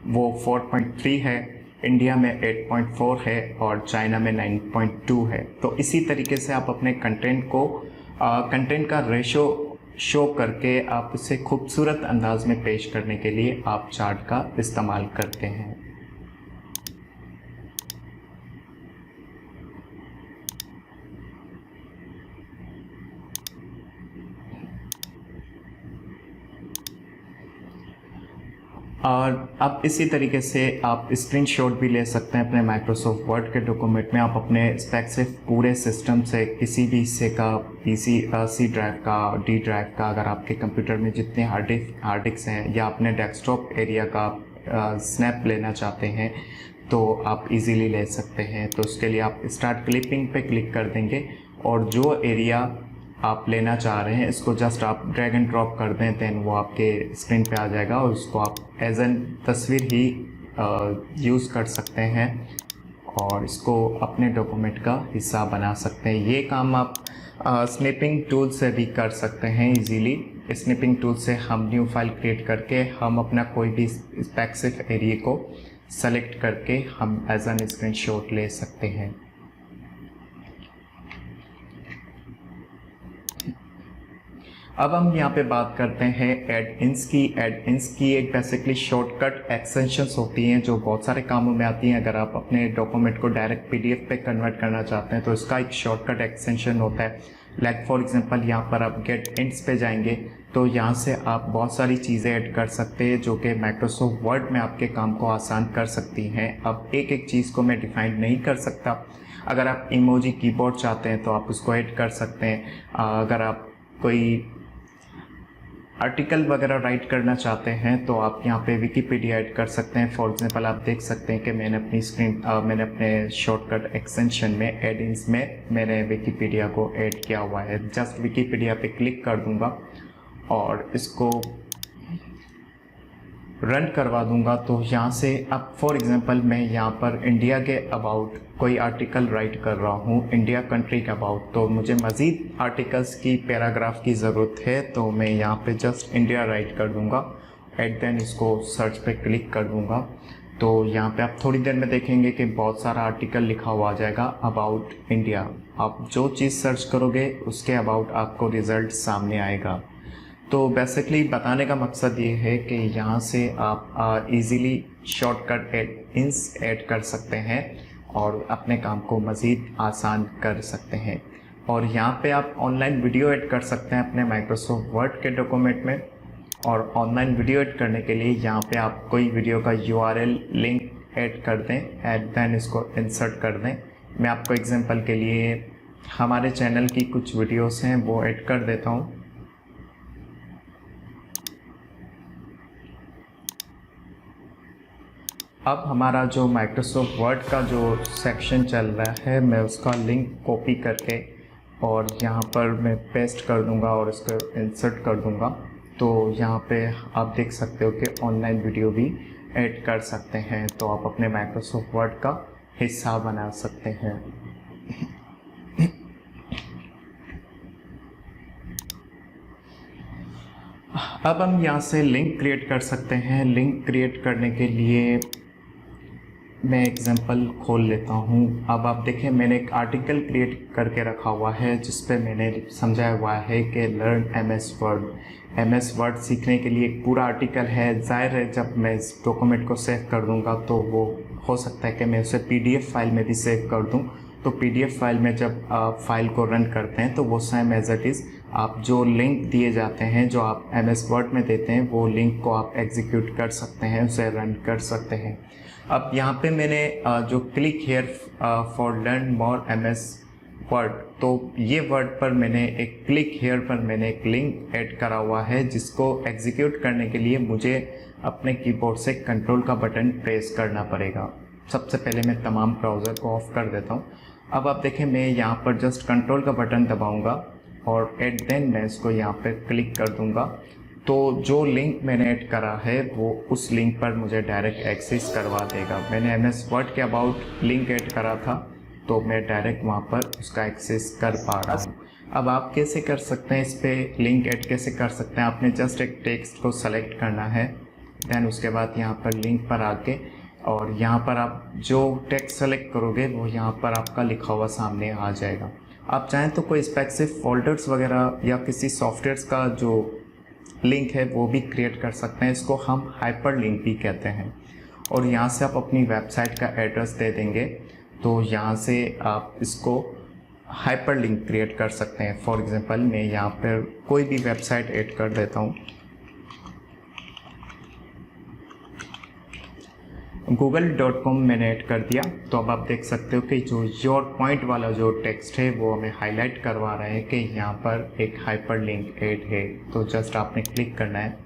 वो 4.3 है, इंडिया में 8.4 है और चाइना में 9.2 है। तो इसी तरीके से आप अपने कंटेंट का रेशो शो करके आप उसे खूबसूरत अंदाज में पेश करने के लिए आप चार्ट का इस्तेमाल करते हैं। और अब इसी तरीके से आप स्क्रीनशॉट भी ले सकते हैं अपने माइक्रोसॉफ्ट वर्ड के डॉक्यूमेंट में। आप अपने स्पेसिफिक पूरे सिस्टम से किसी भी हिस्से का सी ड्राइव का, डी ड्राइव का, अगर आपके कंप्यूटर में जितने हार्ड डिस्क हैं, या अपने डेस्कटॉप एरिया का स्नैप लेना चाहते हैं तो आप इजीली ले सकते हैं। तो उसके लिए आप स्टार्ट क्लिपिंग पे क्लिक कर देंगे और जो एरिया आप लेना चाह रहे हैं इसको जस्ट आप ड्रैग एंड ड्रॉप कर दें, देन वो आपके स्क्रीन पे आ जाएगा और उसको आप एज एन तस्वीर ही यूज़ कर सकते हैं और इसको अपने डॉक्यूमेंट का हिस्सा बना सकते हैं। ये काम आप स्निपिंग टूल से भी कर सकते हैं इजीली। स्निपिंग टूल से हम न्यू फाइल क्रिएट करके हम अपना कोई भी स्पेसिफिक एरिया को सेलेक्ट करके हम एज एन स्क्रीनशॉट ले सकते हैं। अब हम यहाँ पे बात करते हैं एड इन्स की। एड इन्स की एक बेसिकली शॉर्टकट एक्सटेंशंस होती हैं जो बहुत सारे कामों में आती हैं। अगर आप अपने डॉक्यूमेंट को डायरेक्ट पीडीएफ पे कन्वर्ट करना चाहते हैं तो इसका एक शॉर्टकट एक्सटेंशन होता है। लाइक फॉर एग्जांपल यहाँ पर आप गेट इन्स पे जाएंगे तो यहाँ से आप बहुत सारी चीज़ें ऐड कर सकते हैं जो कि माइक्रोसॉफ्ट वर्ड में आपके काम को आसान कर सकती हैं। अब एक एक चीज़ को मैं डिफाइन नहीं कर सकता। अगर आप इमोजी कीबोर्ड चाहते हैं तो आप उसको ऐड कर सकते हैं। अगर आप कोई आर्टिकल वगैरह राइट करना चाहते हैं तो आप यहाँ पे विकीपीडिया ऐड कर सकते हैं। फॉर एग्जांपल आप देख सकते हैं कि मैंने अपने शॉर्टकट एक्सटेंशन में एड इन्स में मैंने विकीपीडिया को ऐड किया हुआ है। जस्ट विकीपीडिया पे क्लिक कर दूंगा और इसको रन करवा दूंगा तो यहाँ से अब फॉर एग्जांपल मैं यहाँ पर इंडिया के अबाउट कोई आर्टिकल राइट कर रहा हूँ, इंडिया कंट्री के अबाउट, तो मुझे मज़ीद आर्टिकल्स की पैराग्राफ की ज़रूरत है तो मैं यहाँ पे जस्ट इंडिया राइट कर दूँगा एट देन इसको सर्च पे क्लिक कर दूँगा। तो यहाँ पे आप थोड़ी देर में देखेंगे कि बहुत सारा आर्टिकल लिखा हुआ आ जाएगा अबाउट इंडिया। आप जो चीज़ सर्च करोगे उसके अबाउट आपको रिज़ल्ट सामने आएगा। तो बेसिकली बताने का मकसद ये है कि यहाँ से आप इजीली शॉर्टकट इन्स ऐड कर सकते हैं और अपने काम को मज़ीद आसान कर सकते हैं। और यहाँ पे आप ऑनलाइन वीडियो ऐड कर सकते हैं अपने माइक्रोसॉफ्ट वर्ड के डॉक्यूमेंट में। और ऑनलाइन वीडियो ऐड करने के लिए यहाँ पे आप कोई वीडियो का URL लिंक ऐड कर दें, एंड देन इसको इंसर्ट कर दें। मैं आपको एग्जांपल के लिए हमारे चैनल की कुछ वीडियोस हैं वो ऐड कर देता हूँ। अब हमारा जो माइक्रोसॉफ्ट वर्ड का जो सेक्शन चल रहा है मैं उसका लिंक कॉपी करके और यहाँ पर मैं पेस्ट कर दूँगा और इसको इंसर्ट कर दूँगा। तो यहाँ पे आप देख सकते हो कि ऑनलाइन वीडियो भी ऐड कर सकते हैं, तो आप अपने माइक्रोसॉफ्ट वर्ड का हिस्सा बना सकते हैं। अब हम यहाँ से लिंक क्रिएट कर सकते हैं। लिंक क्रिएट करने के लिए मैं एग्जांपल खोल लेता हूँ। अब आप देखें मैंने एक आर्टिकल क्रिएट करके रखा हुआ है जिस पे मैंने समझाया हुआ है कि लर्न एमएस वर्ड सीखने के लिए एक पूरा आर्टिकल है। जाहिर है जब मैं इस डॉक्यूमेंट को सेव कर दूँगा तो वो हो सकता है कि मैं उसे PDF फाइल में भी सेव कर दूँ। तो PDF फाइल में जब फाइल को रन करते हैं तो वो सेम एज इट इज़ आप जो लिंक दिए जाते हैं जो आप MS वर्ड में देते हैं वो लिंक को आप एग्जीक्यूट कर सकते हैं, उसे रन कर सकते हैं। अब यहाँ पे मैंने जो click here for learn more MS word, तो ये वर्ड पर मैंने एक क्लिक हेयर पर मैंने एक लिंक ऐड करा हुआ है जिसको एग्जीक्यूट करने के लिए मुझे अपने कीबोर्ड से कंट्रोल का बटन प्रेस करना पड़ेगा। सबसे पहले मैं तमाम ब्राउज़र को ऑफ कर देता हूँ। अब आप देखें मैं यहाँ पर जस्ट कंट्रोल का बटन दबाऊँगा और एट देन मैं इसको यहाँ पर क्लिक कर दूँगा। तो जो लिंक मैंने ऐड करा है वो उस लिंक पर मुझे डायरेक्ट एक्सेस करवा देगा। मैंने MS वर्ड के अबाउट लिंक ऐड करा था तो मैं डायरेक्ट वहाँ पर उसका एक्सेस कर पा रहा हूँ। अब आप कैसे कर सकते हैं, इस पर लिंक ऐड कैसे कर सकते हैं। आपने जस्ट एक टेक्स्ट को सेलेक्ट करना है, देन उसके बाद यहाँ पर लिंक पर आके और यहाँ पर आप जो टेक्स्ट सेलेक्ट करोगे वो यहाँ पर आपका लिखा हुआ सामने आ जाएगा। आप चाहें तो कोई स्पेसिफिक फोल्डर्स वगैरह या किसी सॉफ्टवेयर्स का जो लिंक है वो भी क्रिएट कर सकते हैं। इसको हम हाइपर लिंक भी कहते हैं। और यहाँ से आप अपनी वेबसाइट का एड्रेस दे देंगे तो यहाँ से आप इसको हाइपर लिंक क्रिएट कर सकते हैं। फॉर एग्जांपल मैं यहाँ पर कोई भी वेबसाइट ऐड कर देता हूँ, google.com मैंने ऐड कर दिया। तो अब आप देख सकते हो कि जो योर पॉइंट वाला जो टेक्स्ट है वो हमें हाईलाइट करवा रहा है कि यहाँ पर एक हाइपर लिंक ऐड है। तो जस्ट आपने क्लिक करना है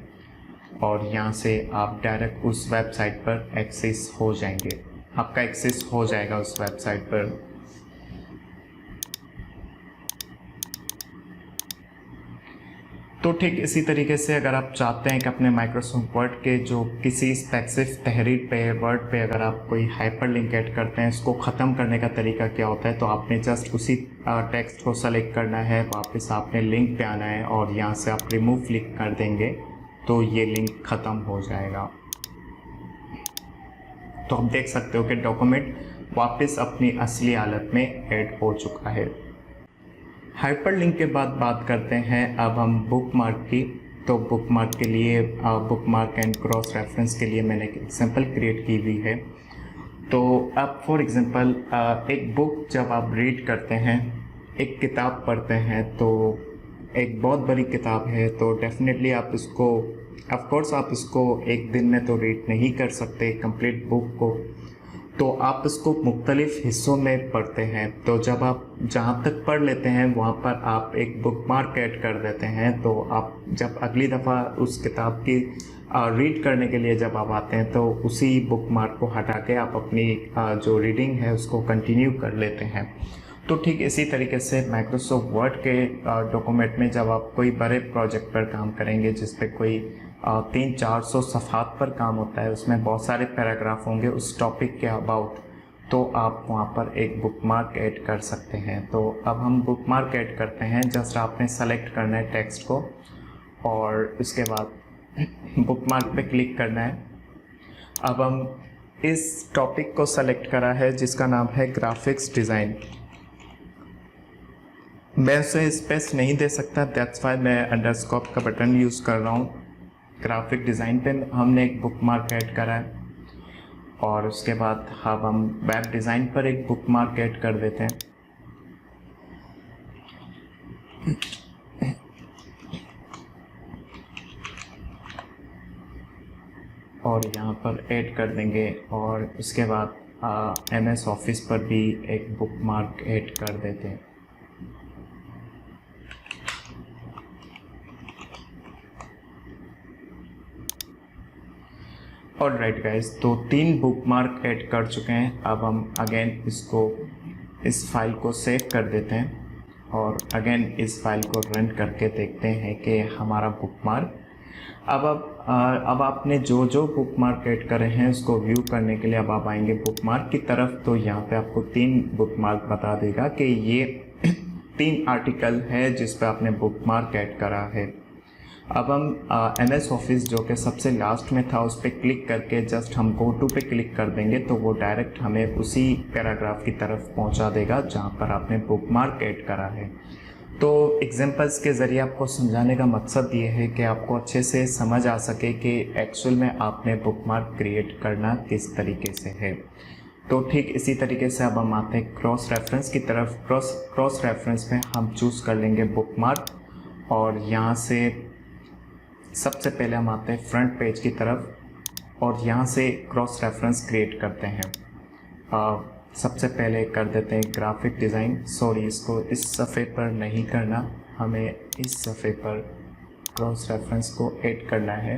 और यहाँ से आप डायरेक्ट उस वेबसाइट पर एक्सेस हो जाएंगे, आपका एक्सेस हो जाएगा उस वेबसाइट पर। तो ठीक इसी तरीके से अगर आप चाहते हैं कि अपने माइक्रोसॉफ्ट वर्ड के जो किसी स्पेसिफिक तहरीर पे वर्ड पे अगर आप कोई हाइपर लिंक ऐड करते हैं, इसको ख़त्म करने का तरीका क्या होता है। तो आपने जस्ट उसी टेक्स्ट को सेलेक्ट करना है, वापस आपने लिंक पे आना है और यहाँ से आप रिमूव क्लिक कर देंगे तो ये लिंक ख़त्म हो जाएगा। तो आप देख सकते हो कि डॉक्यूमेंट वापस अपनी असली हालत में ऐड हो चुका है। हाइपर लिंक के बाद बात करते हैं अब हम बुकमार्क की। तो बुकमार्क के लिए बुकमार्क एंड क्रॉस रेफरेंस के लिए मैंने एक एग्जांपल क्रिएट की हुई है। तो अब फॉर एग्जांपल एक बुक जब आप रीड करते हैं, एक किताब पढ़ते हैं, तो एक बहुत बड़ी किताब है तो डेफिनेटली आप इसको ऑफ कोर्स आप इसको एक दिन में तो रीड नहीं कर सकते कंप्लीट बुक को। तो आप इसको मुख्तलिफ हिस्सों में पढ़ते हैं। तो जब आप जहाँ तक पढ़ लेते हैं वहाँ पर आप एक बुकमार्क ऐड कर देते हैं। तो आप जब अगली दफ़ा उस किताब की रीड करने के लिए जब आप आते हैं तो उसी बुकमार्क को हटा के आप अपनी जो रीडिंग है उसको कंटिन्यू कर लेते हैं। तो ठीक इसी तरीके से माइक्रोसॉफ्ट वर्ड के डॉक्यूमेंट में जब आप कोई बड़े प्रोजेक्ट पर काम करेंगे जिस पे कोई 300-400 सफ़ात पर काम होता है, उसमें बहुत सारे पैराग्राफ होंगे उस टॉपिक के अबाउट, तो आप वहाँ पर एक बुकमार्क ऐड कर सकते हैं। तो अब हम बुकमार्क ऐड करते हैं। जस्ट आपने सेलेक्ट करना है टेक्स्ट को और उसके बाद बुकमार्क पे क्लिक करना है। अब हम इस टॉपिक को सेलेक्ट करा है जिसका नाम है ग्राफिक्स डिज़ाइन। मैं उसे स्पेस नहीं दे सकता, दैट्स वाई मैं अंडरस्कोर का बटन यूज़ कर रहा हूँ। ग्राफिक डिज़ाइन पे हमने एक बुकमार्क ऐड करा है और उसके बाद अब हम वेब डिज़ाइन पर एक बुकमार्क ऐड कर देते हैं। और यहाँ पर ऐड कर देंगे और उसके बाद MS ऑफिस पर भी एक बुकमार्क ऐड कर देते हैं। ऑलराइट गाइस, तो 3 बुकमार्क ऐड कर चुके हैं। अब हम अगेन इस फाइल को सेव कर देते हैं और अगेन इस फाइल को रन करके देखते हैं कि हमारा बुकमार्क अब आपने जो बुकमार्क ऐड करे हैं उसको व्यू करने के लिए अब आप आएंगे बुकमार्क की तरफ। तो यहाँ पे आपको 3 बुकमार्क बता देगा कि ये 3 आर्टिकल है जिस पे आपने बुकमार्क ऐड करा है। अब हम MS ऑफिस जो कि सबसे लास्ट में था उस पर क्लिक करके जस्ट हम गो टू पे क्लिक कर देंगे तो वो डायरेक्ट हमें उसी पैराग्राफ की तरफ पहुंचा देगा जहां पर आपने बुकमार्क ऐड करा है। तो एग्जांपल्स के ज़रिए आपको समझाने का मकसद ये है कि आपको अच्छे से समझ आ सके कि एक्चुअल में आपने बुकमार्क क्रिएट करना किस तरीके से है। तो ठीक इसी तरीके से अब हम आते हैं क्रॉस रेफरेंस की तरफ। क्रॉस रेफरेंस में हम चूज़ कर लेंगे बुकमार्क और यहाँ से सबसे पहले हम आते हैं फ्रंट पेज की तरफ और यहाँ से क्रॉस रेफरेंस क्रिएट करते हैं। सबसे पहले कर देते हैं ग्राफिक डिज़ाइन। सॉरी, इसको इस सफ़े पर नहीं करना, हमें इस सफ़े पर क्रॉस रेफरेंस को ऐड करना है।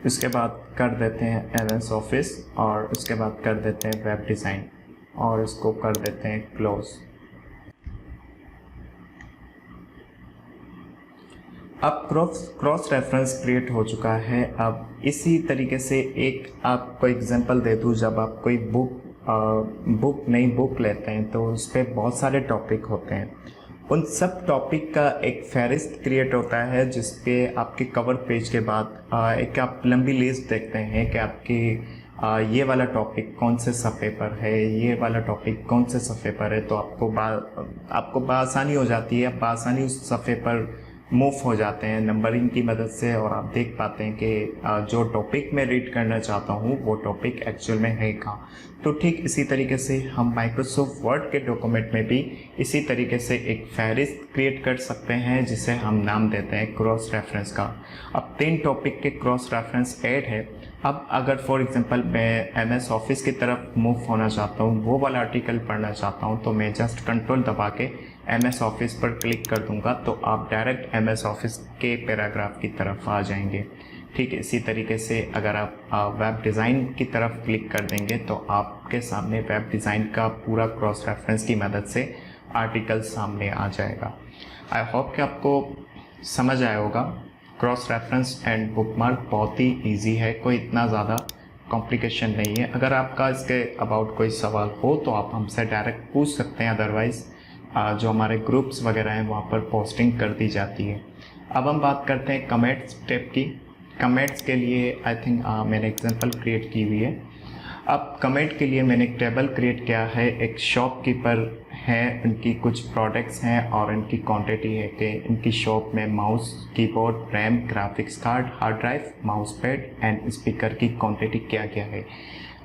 उसके बाद कर देते हैं MS ऑफिस और उसके बाद कर देते हैं वेब डिज़ाइन और इसको कर देते हैं क्लोज। अब क्रॉस रेफरेंस क्रिएट हो चुका है। अब इसी तरीके से एक आपको एग्जांपल दे दूँ, जब आप कोई नई बुक लेते हैं तो उस पर बहुत सारे टॉपिक होते हैं। उन सब टॉपिक का एक फहरिस्त क्रिएट होता है जिसपे आपके कवर पेज के बाद एक आप लंबी लिस्ट देखते हैं कि आपकी ये वाला टॉपिक कौन से सफ़े पर है, ये वाला टॉपिक कौन से सफ़े पर है। तो आपको बआसानी हो जाती है, आप बआसानी उस सफ़े पर मूव हो जाते हैं नंबरिंग की मदद से, और आप देख पाते हैं कि जो टॉपिक मैं रीड करना चाहता हूँ वो टॉपिक एक्चुअल में है कहाँ। तो ठीक इसी तरीके से हम माइक्रोसॉफ्ट वर्ड के डॉक्यूमेंट में भी इसी तरीके से एक फहरिस्त क्रिएट कर सकते हैं जिसे हम नाम देते हैं क्रॉस रेफरेंस का। अब 3 टॉपिक के क्रॉस रेफरेंस ऐड है। अब अगर फॉर एग्जांपल मैं MS ऑफिस की तरफ मूव होना चाहता हूँ, वो वाला आर्टिकल पढ़ना चाहता हूँ, तो मैं जस्ट कंट्रोल दबा के MS ऑफिस पर क्लिक कर दूंगा तो आप डायरेक्ट MS ऑफिस के पैराग्राफ की तरफ आ जाएंगे। ठीक है, इसी तरीके से अगर आप वेब डिज़ाइन की तरफ क्लिक कर देंगे तो आपके सामने वेब डिज़ाइन का पूरा क्रॉस रेफरेंस की मदद से आर्टिकल सामने आ जाएगा। आई होप कि आपको समझ आया होगा। क्रॉस रेफरेंस एंड बुकमार्क बहुत ही इजी है, कोई इतना ज़्यादा कॉम्प्लिकेशन नहीं है। अगर आपका इसके अबाउट कोई सवाल हो तो आप हमसे डायरेक्ट पूछ सकते हैं, अदरवाइज़ जो हमारे ग्रुप्स वगैरह हैं वहाँ पर पोस्टिंग कर दी जाती है। अब हम बात करते हैं कमेंट्स टेब की। कमेंट्स के लिए आई थिंक मैंने एग्जांपल क्रिएट की हुई है। अब कमेंट के लिए मैंने एक टेबल क्रिएट किया है। एक शॉपकीपर हैं, उनकी कुछ प्रोडक्ट्स हैं और इनकी क्वांटिटी है कि इनकी शॉप में mouse, keyboard, RAM, graphics card, hard drive, mouse pad and speaker की क्वांटिटी क्या क्या है।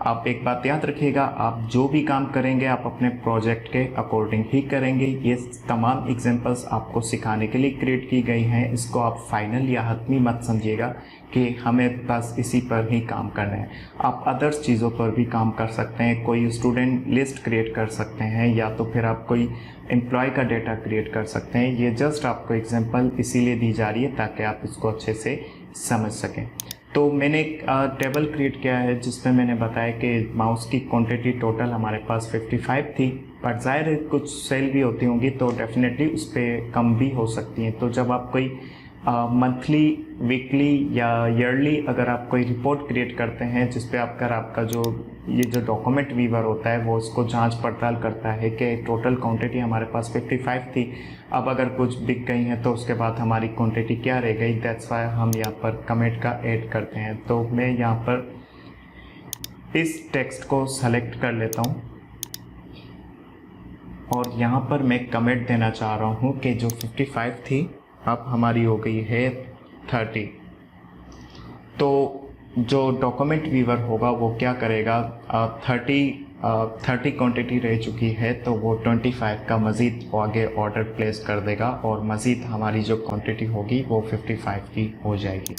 आप एक बात याद रखिएगा, आप जो भी काम करेंगे आप अपने प्रोजेक्ट के अकॉर्डिंग ही करेंगे। ये तमाम एग्जांपल्स आपको सिखाने के लिए क्रिएट की गई हैं। इसको आप फाइनल या हतमी मत समझिएगा कि हमें बस इसी पर ही काम करना है। आप अदर्स चीज़ों पर भी काम कर सकते हैं। कोई स्टूडेंट लिस्ट क्रिएट कर सकते हैं या तो फिर आप कोई एम्प्लॉय का डेटा क्रिएट कर सकते हैं। ये जस्ट आपको एग्जांपल इसीलिए दी जा रही है ताकि आप इसको अच्छे से समझ सकें। तो मैंने एक टेबल क्रिएट किया है जिसमें मैंने बताया कि माउस की क्वांटिटी टोटल हमारे पास 55 थी, बट ज़ाहिर है कुछ सेल भी होती होंगी तो डेफिनेटली उस पर कम भी हो सकती हैं। तो जब आप कोई मंथली, वीकली या ईयरली अगर आप कोई रिपोर्ट क्रिएट करते हैं जिस पे आपका जो डॉक्यूमेंट वीवर होता है वो इसको जांच पड़ताल करता है कि टोटल क्वांटिटी हमारे पास 55 थी, अब अगर कुछ बिक गई हैं तो उसके बाद हमारी क्वांटिटी क्या रह गई। दैट्स वाई हम यहाँ पर कमेंट का ऐड करते हैं। तो मैं यहाँ पर इस टेक्स्ट को सेलेक्ट कर लेता हूँ और यहाँ पर मैं कमेंट देना चाह रहा हूँ कि जो 55 थी अब हमारी हो गई है 30। तो जो डॉक्यूमेंट वीवर होगा वो क्या करेगा, 30 क्वांटिटी रह चुकी है तो वो 25 का मज़ीद आगे ऑर्डर प्लेस कर देगा और मज़ीद हमारी जो क्वांटिटी होगी वो 55 की हो जाएगी।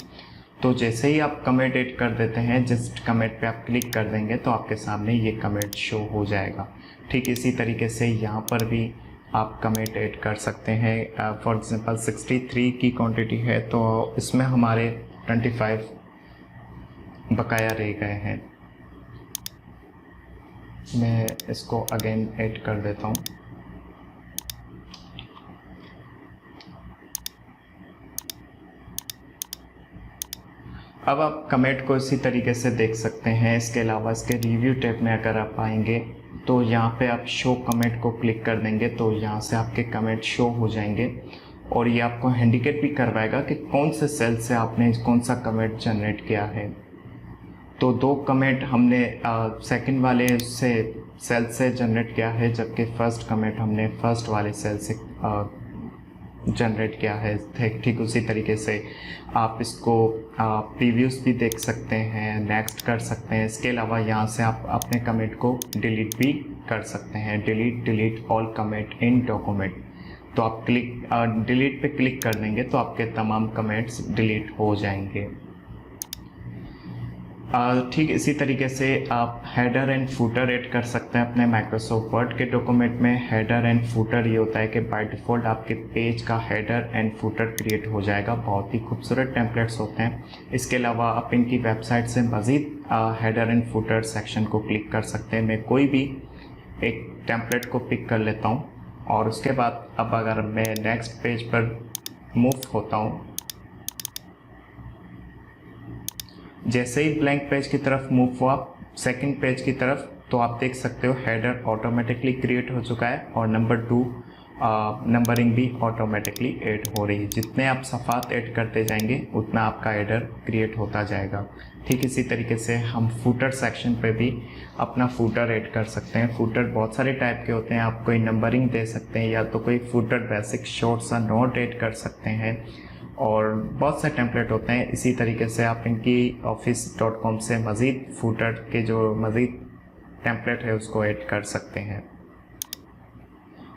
तो जैसे ही आप कमेंट ऐड कर देते हैं, जस्ट कमेंट पे आप क्लिक कर देंगे तो आपके सामने ये कमेंट शो हो जाएगा। ठीक इसी तरीके से यहाँ पर भी आप कमेंट ऐड कर सकते हैं। फॉर एग्जांपल 63 की क्वांटिटी है तो इसमें हमारे 25 बकाया रह गए हैं। मैं इसको अगेन ऐड कर देता हूँ। अब आप कमेंट को इसी तरीके से देख सकते हैं। इसके अलावा इसके रिव्यू टैब में अगर आप आएंगे तो यहाँ पे आप शो कमेंट को क्लिक कर देंगे तो यहाँ से आपके कमेंट शो हो जाएंगे और ये आपको इंडिकेट भी करवाएगा कि कौन से सेल से आपने कौन सा कमेंट जनरेट किया है। तो 2 कमेंट हमने सेकंड वाले सेल से जनरेट किया है, जबकि फर्स्ट कमेंट हमने फर्स्ट वाले सेल से जनरेट किया है। ठीक उसी तरीके से आप इसको प्रीव्यूज भी देख सकते हैं, नेक्स्ट कर सकते हैं। इसके अलावा यहाँ से आप अपने कमेंट को डिलीट भी कर सकते हैं। Delete all comment in document. तो आप डिलीट पे क्लिक कर देंगे तो आपके तमाम कमेंट्स डिलीट हो जाएंगे। ठीक इसी तरीके से आप हेडर एंड फूटर ऐड कर सकते हैं अपने माइक्रोसॉफ्ट वर्ड के डॉक्यूमेंट में। हेडर एंड फूटर ये होता है कि बाय डिफ़ॉल्ट आपके पेज का हेडर एंड फूटर क्रिएट हो जाएगा। बहुत ही खूबसूरत टेम्पलेट्स होते हैं। इसके अलावा आप इनकी वेबसाइट से मज़ीद हेडर एंड फूटर सेक्शन को क्लिक कर सकते हैं। मैं कोई भी एक टेम्पलेट को पिक कर लेता हूँ और उसके बाद अब अगर मैं नेक्स्ट पेज पर मूव होता हूँ जैसे ही ब्लैंक पेज की तरफ मूव हुआ सेकंड पेज की तरफ, तो आप देख सकते हो हेडर ऑटोमेटिकली क्रिएट हो चुका है और नंबर 2 नंबरिंग भी ऑटोमेटिकली ऐड हो रही है। जितने आप सफ़ात ऐड करते जाएंगे उतना आपका हेडर क्रिएट होता जाएगा। ठीक इसी तरीके से हम फूटर सेक्शन पे भी अपना फूटर ऐड कर सकते हैं। फूटर बहुत सारे टाइप के होते हैं, आप कोई नंबरिंग दे सकते हैं या तो कोई फूटर बेसिक शॉर्ट सा नोट ऐड कर सकते हैं और बहुत से टेम्पलेट होते हैं। इसी तरीके से आप इनकी office.com से मज़ीद फूटर के जो मज़ीद टेम्पलेट है उसको ऐड कर सकते हैं।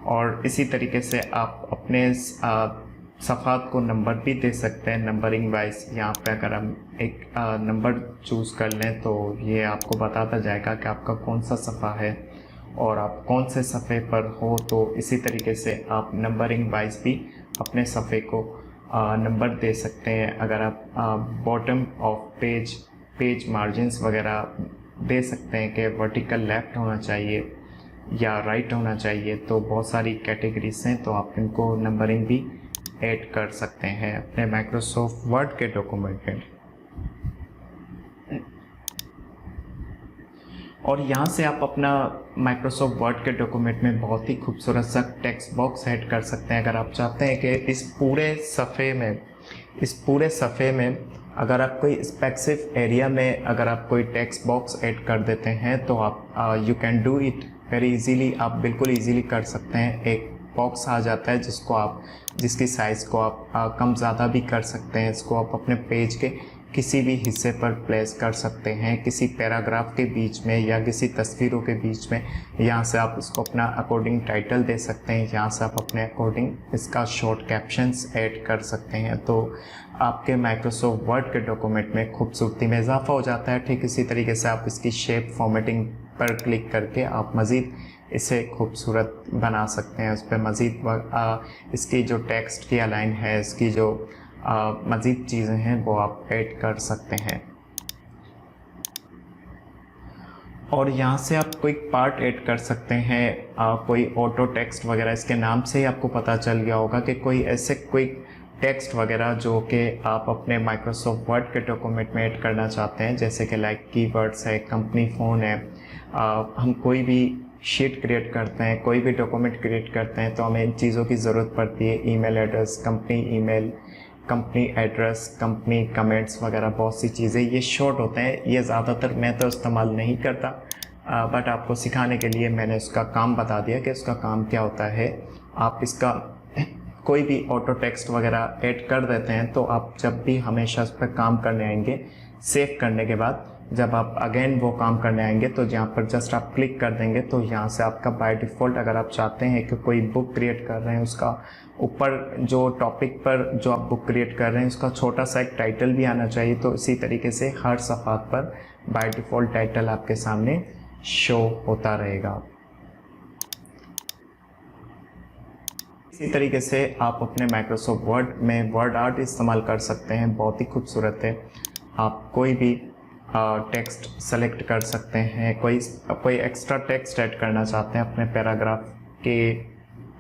और इसी तरीके से आप अपने सफ़ात को नंबर भी दे सकते हैं नंबरिंग वाइज। यहाँ पे अगर हम एक नंबर चूज़ कर लें तो ये आपको बताता जाएगा कि आपका कौन सा सफ़ा है और आप कौन से सफ़े पर हो। तो इसी तरीके से आप नंबरिंग वाइज भी अपने सफ़े को नंबर दे सकते हैं। अगर आप बॉटम ऑफ पेज मार्जिन्स वगैरह दे सकते हैं कि वर्टिकल लेफ़्ट होना चाहिए या राइट होना चाहिए, तो बहुत सारी कैटेगरीज हैं, तो आप इनको नंबरिंग भी ऐड कर सकते हैं अपने माइक्रोसॉफ्ट वर्ड के डॉक्यूमेंट में। और यहाँ से आप अपना माइक्रोसॉफ्ट वर्ड के डॉक्यूमेंट में बहुत ही खूबसूरत सा टेक्स्ट बॉक्स ऐड कर सकते हैं। अगर आप चाहते हैं कि इस पूरे सफ़े में अगर आप कोई स्पेसिफिक एरिया में अगर आप कोई टेक्स्ट बॉक्स ऐड कर देते हैं तो आप you can do it very easily. आप बिल्कुल इजीली कर सकते हैं। एक बॉक्स आ जाता है जिसकी साइज़ को आप कम ज़्यादा भी कर सकते हैं। इसको आप अपने पेज के किसी भी हिस्से पर प्लेस कर सकते हैं, किसी पैराग्राफ के बीच में या किसी तस्वीरों के बीच में। यहाँ से आप इसको अपना अकॉर्डिंग टाइटल दे सकते हैं, यहाँ से आप अपने अकॉर्डिंग इसका शॉर्ट कैप्शंस ऐड कर सकते हैं। तो आपके माइक्रोसॉफ्ट वर्ड के डॉक्यूमेंट में खूबसूरती में इजाफा हो जाता है। ठीक इसी तरीके से आप इसकी शेप फॉर्मेटिंग पर क्लिक करके आप मज़ीद इसे खूबसूरत बना सकते हैं। उस पर मज़ीद इसकी जो टेक्स्ट की अलाइन है, इसकी जो मज़ीद चीज़ें हैं वो आप ऐड कर सकते हैं। और यहाँ से आप कोई पार्ट ऐड कर सकते हैं, कोई ऑटो टेक्स्ट वगैरह। इसके नाम से ही आपको पता चल गया होगा कि कोई ऐसे कोई टेक्स्ट वगैरह जो कि आप अपने माइक्रोसॉफ्ट वर्ड के डॉक्यूमेंट में ऐड करना चाहते हैं, जैसे कि लाइक कीवर्ड्स है, कंपनी फ़ोन है। हम कोई भी शीट क्रिएट करते हैं, कोई भी डॉक्यूमेंट क्रिएट करते हैं तो हमें इन चीज़ों की ज़रूरत पड़ती है। Email address, company email, company address, company comments वगैरह बहुत सी चीज़ें। ये शॉर्ट होते हैं, ये ज़्यादातर मैं तो इस्तेमाल नहीं करता, बट आपको सिखाने के लिए मैंने उसका काम बता दिया कि उसका काम क्या होता है। आप इसका कोई भी ऑटो टेक्स्ट वगैरह ऐड कर देते हैं तो आप जब भी हमेशा उस पर काम करने आएंगे, सेव करने के बाद जब आप अगेन वो काम करने आएंगे तो जहाँ पर जस्ट आप क्लिक कर देंगे तो यहाँ से आपका बाय डिफ़ॉल्ट, अगर आप चाहते हैं कि कोई बुक क्रिएट कर रहे हैं, उसका ऊपर जो टॉपिक पर जो आप बुक क्रिएट कर रहे हैं उसका छोटा सा एक टाइटल भी आना चाहिए। तो इसी तरीके से हर सफ़ात पर बाय डिफ़ॉल्ट टाइटल आपके सामने शो होता रहेगा। इसी तरीके से आप अपने माइक्रोसॉफ्ट वर्ड में वर्ड आर्ट इस्तेमाल कर सकते हैं, बहुत ही खूबसूरत है। आप कोई भी टेक्स्ट सेलेक्ट कर सकते हैं, कोई एक्स्ट्रा टेक्स्ट ऐड करना चाहते हैं अपने पैराग्राफ के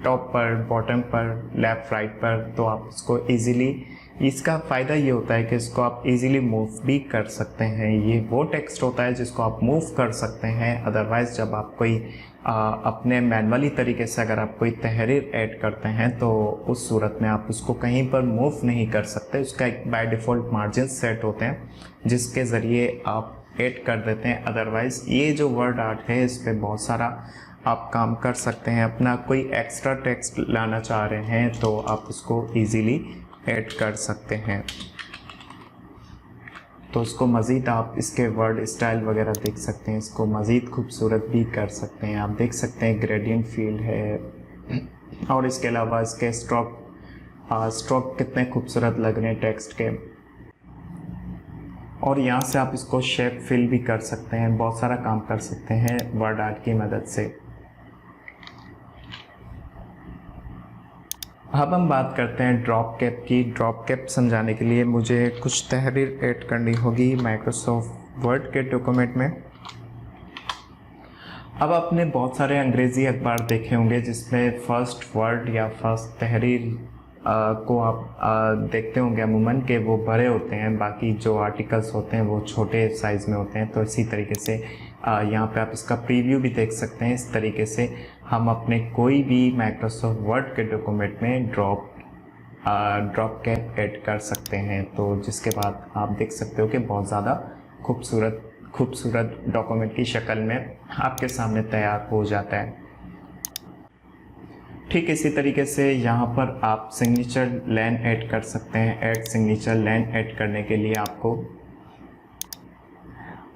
टॉप पर, बॉटम पर, लेफ़्ट राइट पर, तो आप इसको इजीली, इसका फ़ायदा ये होता है कि इसको आप इजीली मूव भी कर सकते हैं। ये वो टेक्स्ट होता है जिसको आप मूव कर सकते हैं। अदरवाइज़ जब आप कोई अपने मैनुअली तरीके से अगर आप कोई तहरीर ऐड करते हैं तो उस सूरत में आप उसको कहीं पर मूव नहीं कर सकते। उसका एक बाय डिफ़ॉल्ट मार्जिन सेट होते हैं जिसके ज़रिए आप ऐड कर देते हैं। अदरवाइज़ ये जो वर्ड आर्ट है इस पर बहुत सारा आप काम कर सकते हैं। अपना कोई एक्स्ट्रा टेक्स्ट लाना चाह रहे हैं तो आप उसको ईज़िली ऐड कर सकते हैं। तो उसको मज़ीद आप इसके वर्ड स्टाइल वगैरह देख सकते हैं, इसको मज़ीद खूबसूरत भी कर सकते हैं। आप देख सकते हैं ग्रेडियंट फील्ड है और इसके अलावा इसके स्ट्रोक कितने खूबसूरत लग रहे हैं टेक्स्ट के। और यहाँ से आप इसको शेप फिल भी कर सकते हैं, बहुत सारा काम कर सकते हैं वर्ड आर्ट की मदद से। अब हम बात करते हैं ड्रॉप कैप की। ड्रॉप कैप समझाने के लिए मुझे कुछ तहरीर ऐड करनी होगी माइक्रोसॉफ्ट वर्ड के डॉक्यूमेंट में। अब आपने बहुत सारे अंग्रेज़ी अखबार देखे होंगे जिसमें फर्स्ट वर्ड या फर्स्ट तहरीर को आप देखते होंगे अमूमन कि वो बड़े होते हैं, बाकी जो आर्टिकल्स होते हैं वो छोटे साइज़ में होते हैं। तो इसी तरीके से यहाँ पे आप इसका प्रीव्यू भी देख सकते हैं। इस तरीके से हम अपने कोई भी माइक्रोसॉफ्ट वर्ड के डॉक्यूमेंट में ड्रॉप कैप ऐड कर सकते हैं। तो जिसके बाद आप देख सकते हो कि बहुत ज़्यादा खूबसूरत डॉक्यूमेंट की शक्ल में आपके सामने तैयार हो जाता है। ठीक इसी तरीके से यहाँ पर आप सिग्नेचर लाइन ऐड कर सकते हैं। ऐड सिग्नेचर लाइन ऐड करने के लिए आपको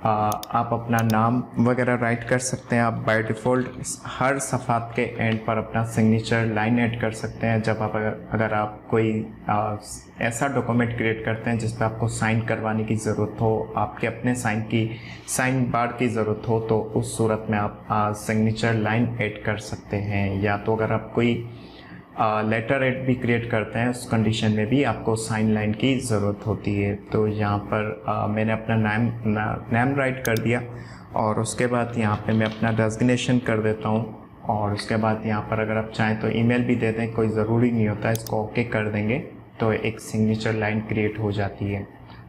आप अपना नाम वगैरह राइट कर सकते हैं। आप बाय डिफ़ॉल्ट हर सफ़ात के एंड पर अपना सिग्नेचर लाइन ऐड कर सकते हैं। जब आप अगर आप कोई ऐसा डॉक्यूमेंट क्रिएट करते हैं जिस पर आपको साइन करवाने की ज़रूरत हो, आपके अपने साइन बार की ज़रूरत हो, तो उस सूरत में आप सिग्नेचर लाइन ऐड कर सकते हैं। या तो अगर आप कोई लेटर एड भी क्रिएट करते हैं, उस कंडीशन में भी आपको साइन लाइन की ज़रूरत होती है। तो यहाँ पर मैंने अपना नाम राइट कर दिया और उसके बाद यहाँ पे मैं अपना डेजिग्नेशन कर देता हूँ। और उसके बाद यहाँ पर अगर आप चाहें तो ईमेल भी दे दें, कोई ज़रूरी नहीं होता। इसको ओके कर देंगे तो एक सिग्नेचर लाइन क्रिएट हो जाती है।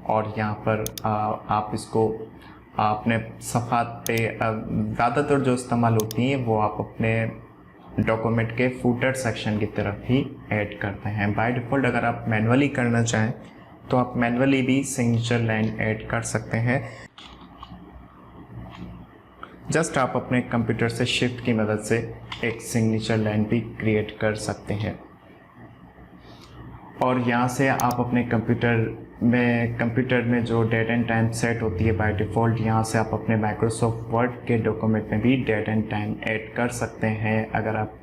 और यहाँ पर आप इसको अपने सफ़ात पे ज़्यादातर जो इस्तेमाल होती हैं वो आप अपने डॉक्यूमेंट के फूटर सेक्शन की तरफ ही ऐड करते हैं। बाय डिफ़ॉल्ट अगर आप मैनुअली करना चाहें तो आप मैनुअली भी सिग्नेचर लाइन ऐड कर सकते हैं। जस्ट आप अपने कंप्यूटर से शिफ्ट की मदद से एक सिग्नेचर लाइन भी क्रिएट कर सकते हैं। और यहाँ से आप अपने कंप्यूटर में जो डेट एंड टाइम सेट होती है बाय डिफ़ॉल्ट, यहाँ से आप अपने माइक्रोसॉफ्ट वर्ड के डॉक्यूमेंट में भी डेट एंड टाइम ऐड कर सकते हैं। अगर आप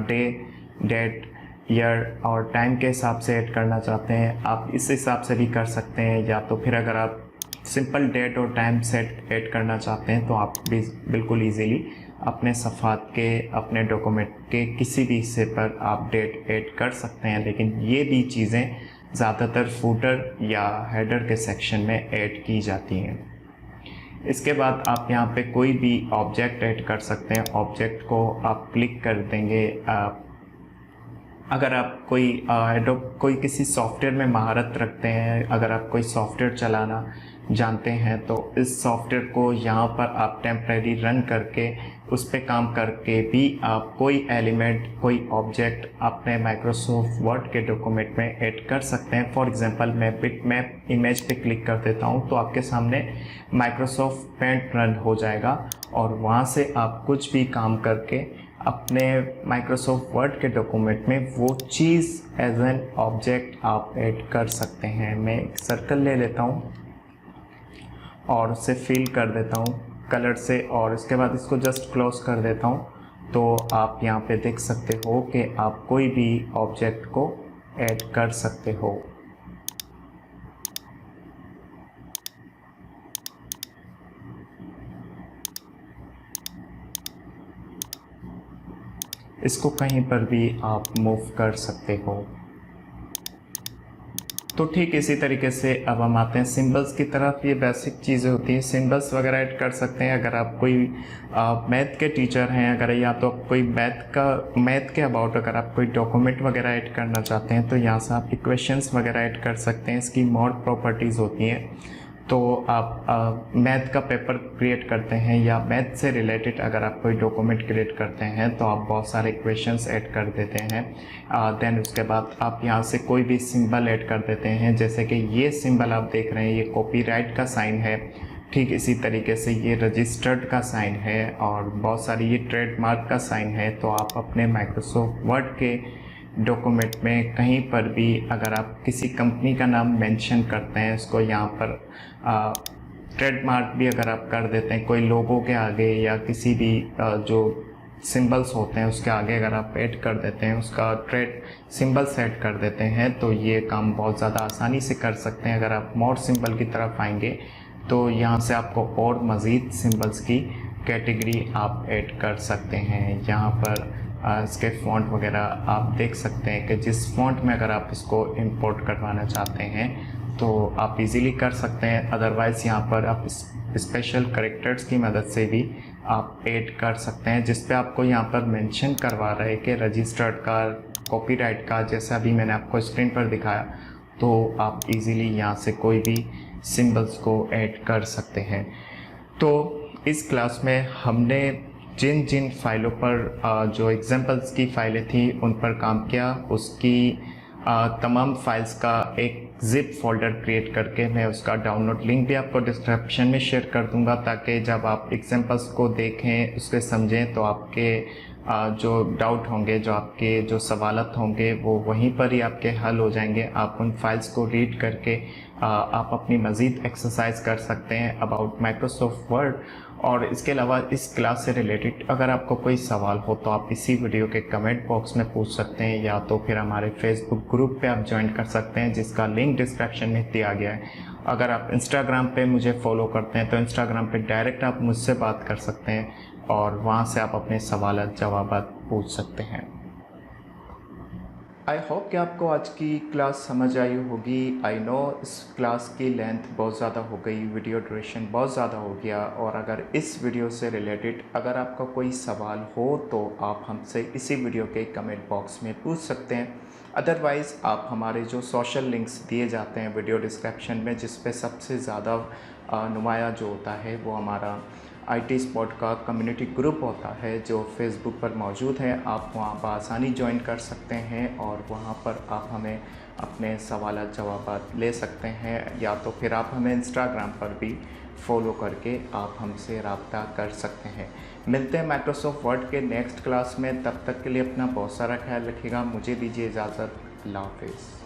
डेट ईयर और टाइम के हिसाब से ऐड करना चाहते हैं आप इस हिसाब से भी कर सकते हैं। या तो फिर अगर आप सिंपल डेट और टाइम सेट ऐड करना चाहते हैं तो आप भी बिल्कुल ईजीली अपने सफ़ात के अपने डॉक्यूमेंट के किसी भी हिस्से पर आप डेट ऐड कर सकते हैं। लेकिन ये भी चीज़ें ज़्यादातर फूटर या हेडर के सेक्शन में ऐड की जाती हैं। इसके बाद आप यहाँ पे कोई भी ऑब्जेक्ट ऐड कर सकते हैं। ऑब्जेक्ट को आप क्लिक कर देंगे। अगर आप कोई किसी सॉफ्टवेयर में महारत रखते हैं, अगर आप कोई सॉफ्टवेयर चलाना जानते हैं तो इस सॉफ्टवेयर को यहाँ पर आप टेम्परेरी रन करके उस पर काम करके भी आप कोई एलिमेंट कोई ऑब्जेक्ट अपने माइक्रोसॉफ्ट वर्ड के डॉक्यूमेंट में ऐड कर सकते हैं। फॉर एग्जांपल मैं बिटमैप इमेज पे क्लिक कर देता हूँ तो आपके सामने माइक्रोसॉफ्ट पेंट रन हो जाएगा और वहाँ से आप कुछ भी काम करके अपने माइक्रोसॉफ्ट वर्ड के डॉक्यूमेंट में वो चीज़ एज एन ऑब्जेक्ट आप ऐड कर सकते हैं। मैं एक सर्कल ले लेता हूँ और उसे फिल कर देता हूँ कलर से और इसके बाद इसको जस्ट क्लोज कर देता हूँ। तो आप यहाँ पे देख सकते हो कि आप कोई भी ऑब्जेक्ट को ऐड कर सकते हो। इसको कहीं पर भी आप मूव कर सकते हो। तो ठीक इसी तरीके से अब हम आते हैं सिंबल्स की तरफ। ये बेसिक चीज़ें होती हैं, सिंबल्स वगैरह ऐड कर सकते हैं। अगर आप कोई मैथ के टीचर हैं, अगर या तो कोई मैथ के अबाउट अगर आप कोई डॉक्यूमेंट वगैरह ऐड करना चाहते हैं तो यहाँ से आप इक्वेशंस वगैरह ऐड कर सकते हैं। इसकी मोर प्रॉपर्टीज़ होती हैं। तो आप मैथ का पेपर क्रिएट करते हैं या मैथ से रिलेटेड अगर आप कोई डॉक्यूमेंट क्रिएट करते हैं तो आप बहुत सारे इक्वेशंस ऐड कर देते हैं। देन उसके बाद आप यहाँ से कोई भी सिंबल ऐड कर देते हैं। जैसे कि ये सिंबल आप देख रहे हैं, ये कॉपीराइट का साइन है। ठीक इसी तरीके से ये रजिस्टर्ड का साइन है और बहुत सारी ये ट्रेडमार्क का साइन है। तो आप अपने माइक्रोसॉफ्ट वर्ड के डॉक्यूमेंट में कहीं पर भी अगर आप किसी कंपनी का नाम मेंशन करते हैं, इसको यहाँ पर ट्रेडमार्क भी अगर आप कर देते हैं कोई लोगो के आगे या किसी भी जो सिंबल्स होते हैं उसके आगे अगर आप ऐड कर देते हैं, उसका ट्रेड सिंबल सेट कर देते हैं तो ये काम बहुत ज़्यादा आसानी से कर सकते हैं। अगर आप मोर सिंबल की तरफ आएंगे तो यहाँ से आपको और मज़ीद सिंबल्स की कैटेगरी आप ऐड कर सकते हैं। यहाँ पर इसके फ़ॉन्ट वगैरह आप देख सकते हैं कि जिस फ़ॉन्ट में अगर आप इसको इंपोर्ट करवाना चाहते हैं तो आप इजीली कर सकते हैं। अदरवाइज़ यहाँ पर आप स्पेशल कैरेक्टर्स की मदद से भी आप ऐड कर सकते हैं जिस पे आपको यहाँ पर मेंशन करवा रहे हैं कि रजिस्टर्ड का कॉपीराइट का, जैसा अभी मैंने आपको स्क्रीन पर दिखाया, तो आप इजीली यहाँ से कोई भी सिंबल्स को ऐड कर सकते हैं। तो इस क्लास में हमने जिन जिन फाइलों पर जो एग्जांपल्स की फाइलें थी उन पर काम किया, उसकी तमाम फाइल्स का एक जिप फोल्डर क्रिएट करके मैं उसका डाउनलोड लिंक भी आपको डिस्क्रिप्शन में शेयर कर दूंगा, ताकि जब आप एग्जांपल्स को देखें, उसके समझें, तो आपके जो डाउट होंगे, जो आपके जो सवालत होंगे, वो वहीं पर ही आपके हल हो जाएंगे। आप उन फाइल्स को रीड करके आप अपनी मज़ीद एक्सरसाइज कर सकते हैं अबाउट माइक्रोसॉफ्ट वर्ड। और इसके अलावा इस क्लास से रिलेटेड अगर आपको कोई सवाल हो तो आप इसी वीडियो के कमेंट बॉक्स में पूछ सकते हैं, या तो फिर हमारे फेसबुक ग्रुप पे आप ज्वाइन कर सकते हैं, जिसका लिंक डिस्क्रिप्शन में दिया गया है। अगर आप इंस्टाग्राम पे मुझे फॉलो करते हैं तो इंस्टाग्राम पे डायरेक्ट आप मुझसे बात कर सकते हैं और वहाँ से आप अपने सवाल जवाब पूछ सकते हैं। आई होप कि आपको आज की क्लास समझ आई होगी। आई नो इस क्लास की लेंथ बहुत ज़्यादा हो गई, वीडियो ड्यूरेशन बहुत ज़्यादा हो गया, और अगर इस वीडियो से रिलेटेड अगर आपका कोई सवाल हो तो आप हमसे इसी वीडियो के कमेंट बॉक्स में पूछ सकते हैं। अदरवाइज़ आप हमारे जो सोशल लिंक्स दिए जाते हैं वीडियो डिस्क्रिप्शन में, जिस पे सबसे ज़्यादा नुमाया जो होता है वो हमारा IT स्पॉट का कम्युनिटी ग्रुप होता है जो फेसबुक पर मौजूद है। आप वहाँ बआसानी ज्वाइन कर सकते हैं और वहाँ पर आप हमें अपने सवाल जवाब ले सकते हैं, या तो फिर आप हमें इंस्टाग्राम पर भी फॉलो करके आप हमसे रब्ता कर सकते हैं। मिलते हैं माइक्रोसॉफ्ट वर्ड के नेक्स्ट क्लास में। तब तक के लिए अपना बहुत सारा ख्याल रखिएगा। मुझे दीजिए इजाज़त। अल्लाह हाफिज़।